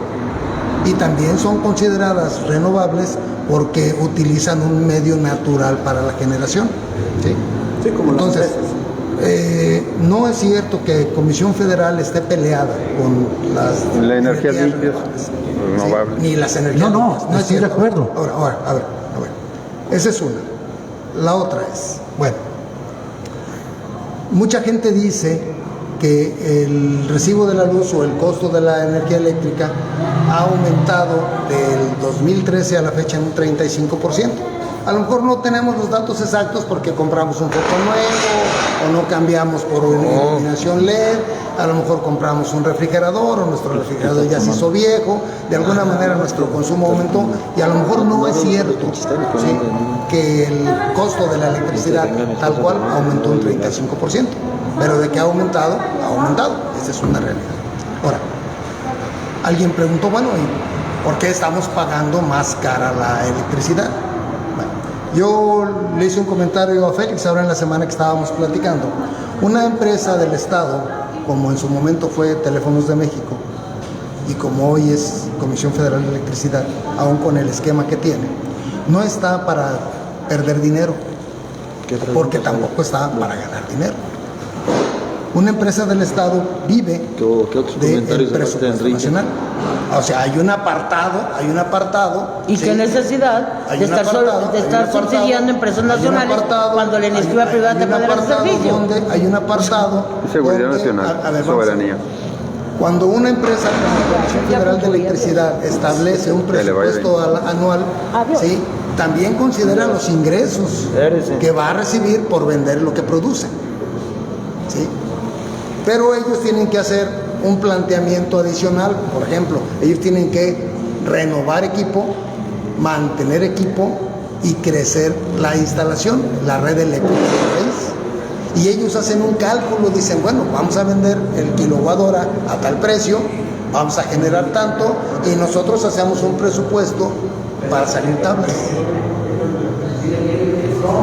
y también son consideradas renovables porque utilizan un medio natural para la generación, ¿sí?
Sí, como
entonces, no es cierto que Comisión Federal esté peleada con las
energías limpias, renovables.
Ni las energías limpias.
No
es
estoy de
cierto.
acuerdo.
Ahora, a ver. Esa es una. La otra es, bueno, mucha gente dice que el recibo de la luz o el costo de la energía eléctrica ha aumentado del 2013 a la fecha en un 35%. A lo mejor no tenemos los datos exactos porque compramos un foco nuevo o no cambiamos por una iluminación LED, a lo mejor compramos un refrigerador o nuestro refrigerador ya se hizo viejo, de alguna manera nuestro consumo aumentó, y a lo mejor no es cierto, ¿sí?, que el costo de la electricidad tal cual aumentó un 35%, pero de que ha aumentado, esa es una realidad. Ahora, alguien preguntó, bueno, ¿y por qué estamos pagando más cara la electricidad? Yo le hice un comentario a Félix ahora en la semana que estábamos platicando. Una empresa del Estado, como en su momento fue Teléfonos de México, y como hoy es Comisión Federal de Electricidad, aún con el esquema que tiene, no está para perder dinero, porque tampoco está para ganar dinero. Una empresa del Estado vive del presupuesto nacional. O sea, hay un apartado.
¿Y qué necesidad de estar subsidiando empresas nacionales cuando la iniciativa privada te puede dar el servicio?
Hay un apartado.
Seguridad nacional, soberanía.
Cuando una empresa como la Comisión Federal de Electricidad establece un presupuesto anual, ¿sí?, también considera los ingresos que va a recibir por vender lo que produce, ¿sí? Pero ellos tienen que hacer un planteamiento adicional. Por ejemplo, ellos tienen que renovar equipo, mantener equipo y crecer la instalación, la red eléctrica del país. Y ellos hacen un cálculo, dicen, bueno, vamos a vender el kilowatt hora a tal precio, vamos a generar tanto, y nosotros hacemos un presupuesto para salir tablas.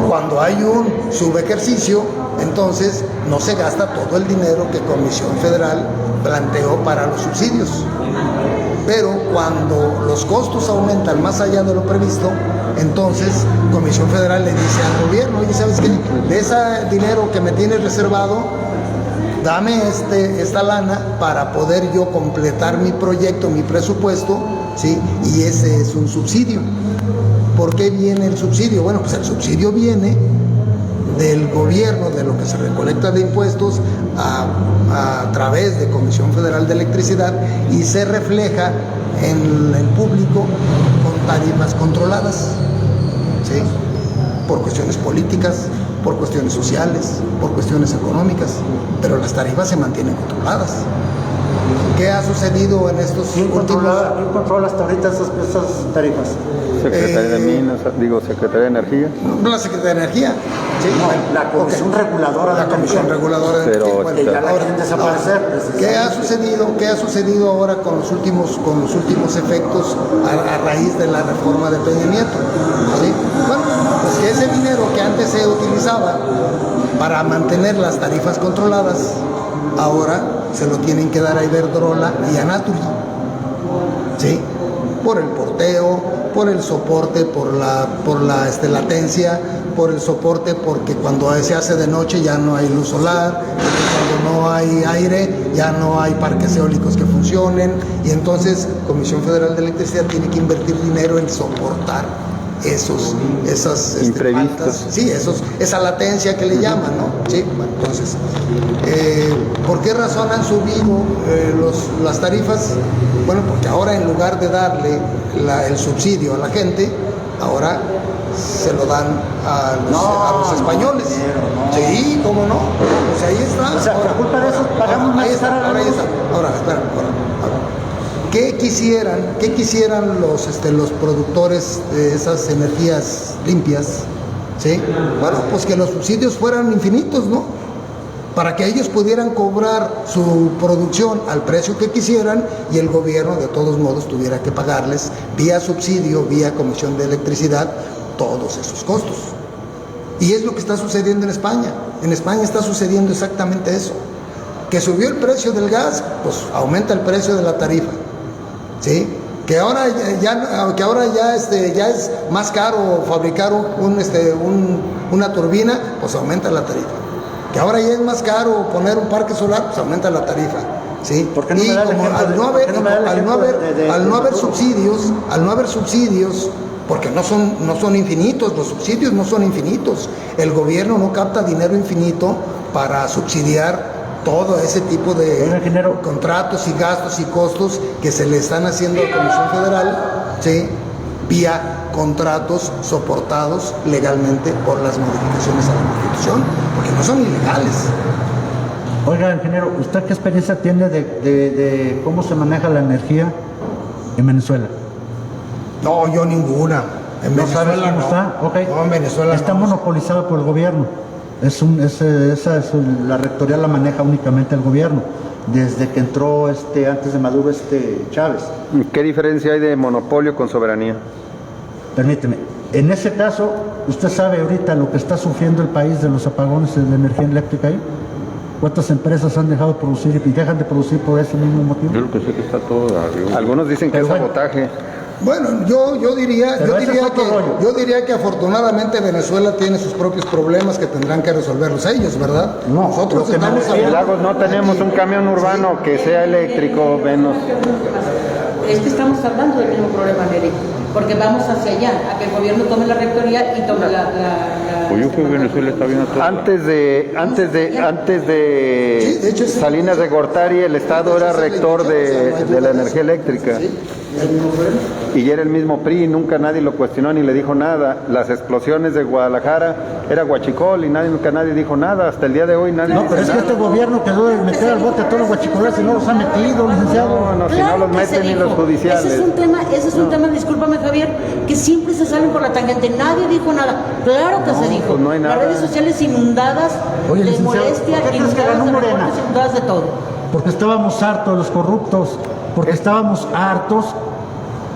Cuando hay un subejercicio, entonces no se gasta todo el dinero que Comisión Federal planteó para los subsidios. Pero cuando los costos aumentan más allá de lo previsto, entonces Comisión Federal le dice al gobierno, oye, ¿sabes qué? De ese dinero que me tienes reservado, dame esta lana para poder yo completar mi proyecto, mi presupuesto, ¿sí? Y ese es un subsidio. ¿Por qué viene el subsidio? Bueno, pues el subsidio viene del gobierno, de lo que se recolecta de impuestos a través de Comisión Federal de Electricidad, y se refleja en el público con tarifas controladas, ¿sí?, por cuestiones políticas, por cuestiones sociales, por cuestiones económicas, pero las tarifas se mantienen controladas. ¿Qué ha sucedido en estos últimos?
¿Quién controla hasta ahorita esas tarifas?
Secretaría de Minas, Secretaría de Energía.
La Secretaría de Energía. Sí,
no, bueno, la Comisión Reguladora de
la Comisión Reguladora de
Energía.
Que ya la quieren desaparecer.
¿Qué ha sucedido ahora con los últimos efectos a raíz de la reforma de Peña Nieto? ¿Sí? Bueno, pues que ese dinero que antes se utilizaba para mantener las tarifas controladas, ahora se lo tienen que dar a Iberdrola y a Naturgy, ¿sí?, por el porteo, por el soporte, por la latencia, por el soporte, porque cuando se hace de noche ya no hay luz solar, cuando no hay aire ya no hay parques eólicos que funcionen, y entonces Comisión Federal de Electricidad tiene que invertir dinero en soportar esas
imprevistos.
Sí, esa latencia que le llaman, ¿no? Sí, bueno, entonces, ¿por qué razón han subido las tarifas? Bueno, porque ahora en lugar de darle el subsidio a la gente, ahora se lo dan a los españoles. Sí, ¿cómo no? Pues ahí está.
O sea, por culpa de eso pagamos más cara la luz.
Ahora, espera. ¿Qué quisieran los productores de esas energías limpias? ¿Sí? Bueno, pues que los subsidios fueran infinitos, ¿no? Para que ellos pudieran cobrar su producción al precio que quisieran y el gobierno de todos modos tuviera que pagarles vía subsidio, vía Comisión de Electricidad, todos esos costos. Y es lo que está sucediendo en España. En España está sucediendo exactamente eso. Que subió el precio del gas, pues aumenta el precio de la tarifa. ¿Sí? Que ahora ya es más caro fabricar una turbina, pues aumenta la tarifa. Que ahora ya es más caro poner un parque solar, pues aumenta la tarifa. ¿Sí?
¿Por qué no me da el ejemplo
al no haber subsidios, porque no son infinitos, los subsidios no son infinitos. El gobierno no capta dinero infinito para subsidiar todo ese tipo de contratos y gastos y costos que se le están haciendo a la Comisión Federal, ¿sí? Vía contratos soportados legalmente por las modificaciones a la Constitución, porque no son ilegales.
Oiga, ingeniero, ¿usted qué experiencia tiene de cómo se maneja la energía en Venezuela?
No, yo ninguna. En
¿No
Venezuela
sabes cómo
no.
está? Okay.
No, en Venezuela
está
no.
monopolizado por el gobierno. La rectoría la maneja únicamente el gobierno, desde que entró antes de Maduro Chávez.
¿Qué diferencia hay de monopolio con soberanía?
Permíteme, en ese caso, ¿usted sabe ahorita lo que está sufriendo el país de los apagones de la energía eléctrica ahí? ¿Cuántas empresas han dejado de producir y dejan de producir por ese mismo motivo?
Yo lo que sé que está todo arriba.
Algunos dicen que es sabotaje.
Bueno, yo diría que afortunadamente Venezuela tiene sus propios problemas que tendrán que resolverlos ellos, ¿verdad?
No,
nosotros
lo que
estamos
En Lagos no tenemos un camión urbano que sea eléctrico, menos.
Es que estamos hablando del mismo problema, Neri, porque vamos hacia allá, a que el gobierno tome la rectoría y tome la
Pues yo creo que Venezuela está viendo todo.
Antes de Salinas de Gortari, el Estado era rector de la energía eléctrica. Y era el mismo PRI, nunca nadie lo cuestionó ni le dijo nada. Las explosiones de Guadalajara era huachicol y nunca nadie dijo nada. Hasta el día de hoy nadie
No,
dice
pero es que
nada.
este gobierno quedó de meter al bote a todos los guachicoleros y no los ha metido, licenciado.
No, si no los meten ni los judiciales.
Ese es un tema, discúlpame Javier, que siempre se salen por la tangente. Nadie dijo nada. Claro que se dijo.
Pues no hay nada.
Las redes sociales inundadas
Oye,
de
licenciado,
molestia,
¿por qué crees que
inundadas
ganó
de
Morena?
reportes, inundadas de todo.
Porque estábamos hartos de los corruptos, porque estábamos hartos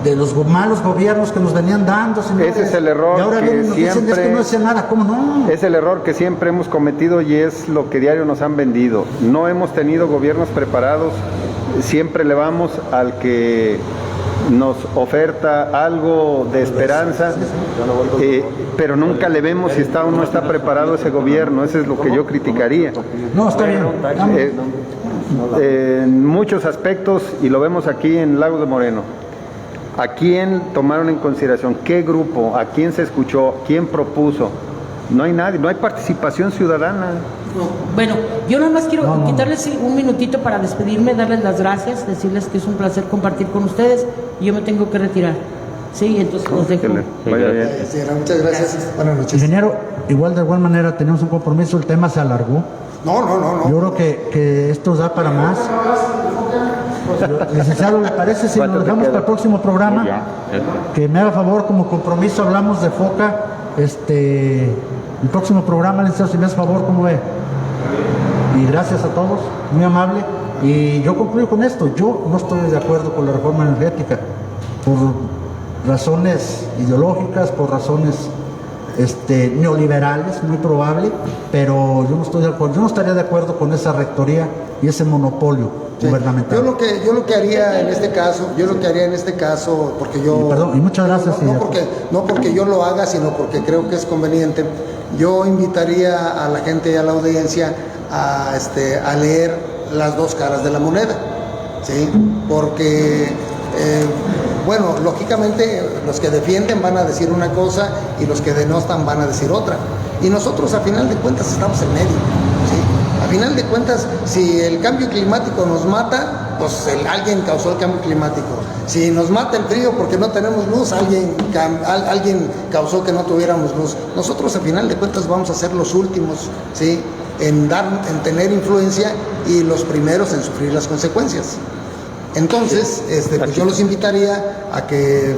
de los malos gobiernos que nos venían dando, señores.
Ese es el error
y ahora
que
vienen y nos dicen,
siempre-
es que no hace nada, ¿cómo no?
Es el error que siempre hemos cometido y es lo que diario nos han vendido. No hemos tenido gobiernos preparados, siempre le vamos al que nos oferta algo de esperanza, pero nunca le vemos si está o no está preparado ese gobierno. Eso es lo que yo criticaría.
No, está bien.
En muchos aspectos, y lo vemos aquí en Lagos de Moreno, ¿a quién tomaron en consideración? ¿Qué grupo? ¿A quién se escuchó? ¿Quién propuso? No hay nadie, no hay participación ciudadana.
Bueno, yo nada más quiero quitarles un minutito para despedirme, darles las gracias, decirles que es un placer compartir con ustedes y yo me tengo que retirar. Sí, entonces los dejo.
Vaya bien.
Señora, muchas gracias. Buenas noches.
Ingeniero, igual de igual manera tenemos un compromiso, el tema se alargó.
No.
Yo creo que esto da para más. Licenciado, ¿le parece si nos dejamos para el próximo programa? Que me haga favor, como compromiso, hablamos de FOCA, el próximo programa, licenciado, si me hace favor, ¿cómo ve? Y gracias a todos, muy amable. Y yo concluyo con esto, yo no estoy de acuerdo con la reforma energética, por razones ideológicas, por razones neoliberales, muy probable, pero yo no estoy de acuerdo, yo no estaría de acuerdo con esa rectoría y ese monopolio. gubernamental.
Yo lo que haría en este caso, porque yo...
Perdón, y muchas gracias.
No porque yo lo haga, sino porque creo que es conveniente. Yo invitaría a la gente y a la audiencia a leer las dos caras de la moneda, ¿sí? Porque, bueno, lógicamente los que defienden van a decir una cosa y los que denostan van a decir otra. Y nosotros, a final de cuentas, estamos en medio, ¿sí? A final de cuentas, si el cambio climático nos mata, pues alguien causó el cambio climático. Si nos mata el frío porque no tenemos luz, alguien causó que no tuviéramos luz. Nosotros, a final de cuentas, vamos a ser los últimos, ¿sí?, en tener influencia y los primeros en sufrir las consecuencias. Entonces, pues yo los invitaría a que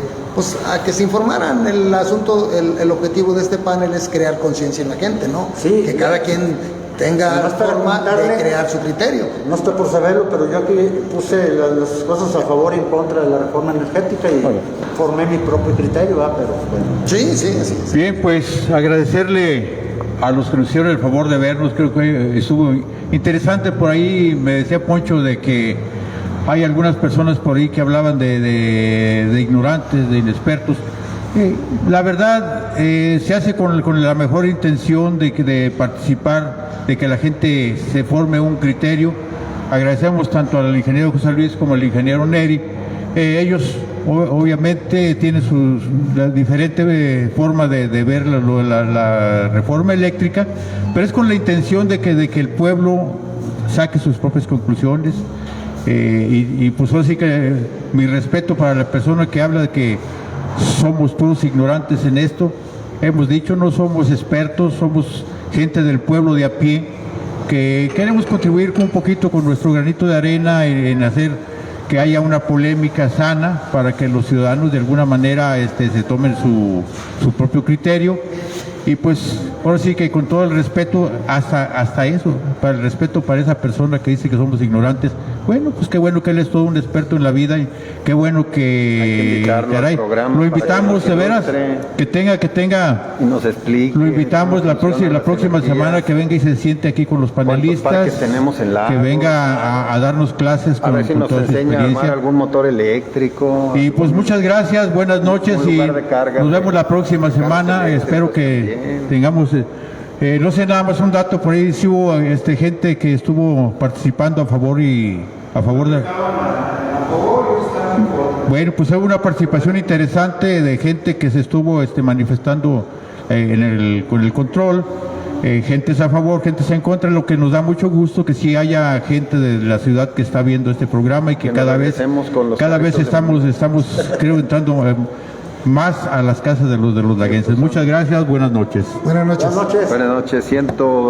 se informaran. El asunto, el objetivo de este panel es crear conciencia en la gente, ¿no?
Sí,
que cada quien tenga forma de crear su criterio.
No estoy por saberlo, pero yo aquí puse las cosas a favor y en contra de la reforma energética y formé mi propio criterio, ¿verdad? Pero bueno.
Sí, así es.
Bien, pues agradecerle a los que nos hicieron el favor de vernos. Creo que estuvo interesante. Por ahí me decía Poncho de que hay algunas personas por ahí que hablaban de ignorantes, de inexpertos. La verdad, se hace con la mejor intención de participar, de que la gente se forme un criterio. Agradecemos tanto al ingeniero José Luis como al ingeniero Neri. Ellos obviamente tienen la diferente forma de ver la reforma eléctrica, pero es con la intención de que el pueblo saque sus propias conclusiones. Y pues así que mi respeto para la persona que habla de que somos todos ignorantes en esto. Hemos dicho, no somos expertos, somos gente del pueblo de a pie que queremos contribuir un poquito con nuestro granito de arena en hacer que haya una polémica sana para que los ciudadanos de alguna manera se tomen su propio criterio. Y pues ahora sí que con todo el respeto, hasta eso, para el respeto para esa persona que dice que somos ignorantes, bueno, pues qué bueno que él es todo un experto en la vida y qué bueno que lo invitamos de veras, que tenga
y nos explique.
Lo invitamos la próxima semana que venga y se siente aquí con los panelistas,
tenemos en Lagos,
que venga a darnos clases
a ver si nos enseña a armar algún motor eléctrico.
Y pues muchas gracias, buenas noches y nos vemos la próxima semana. Espero que tengamos, no sé, nada más un dato por ahí, si hubo gente que estuvo participando a favor de... Bueno, pues hubo una participación interesante de gente que se estuvo manifestando con el control, gentes a favor, gentes en contra, lo que nos da mucho gusto que sí haya gente de la ciudad que está viendo este programa y que cada vez estamos creo entrando más a las casas de los laguenses. Muchas gracias, buenas noches.
Buenas noches.
Buenas noches, siento...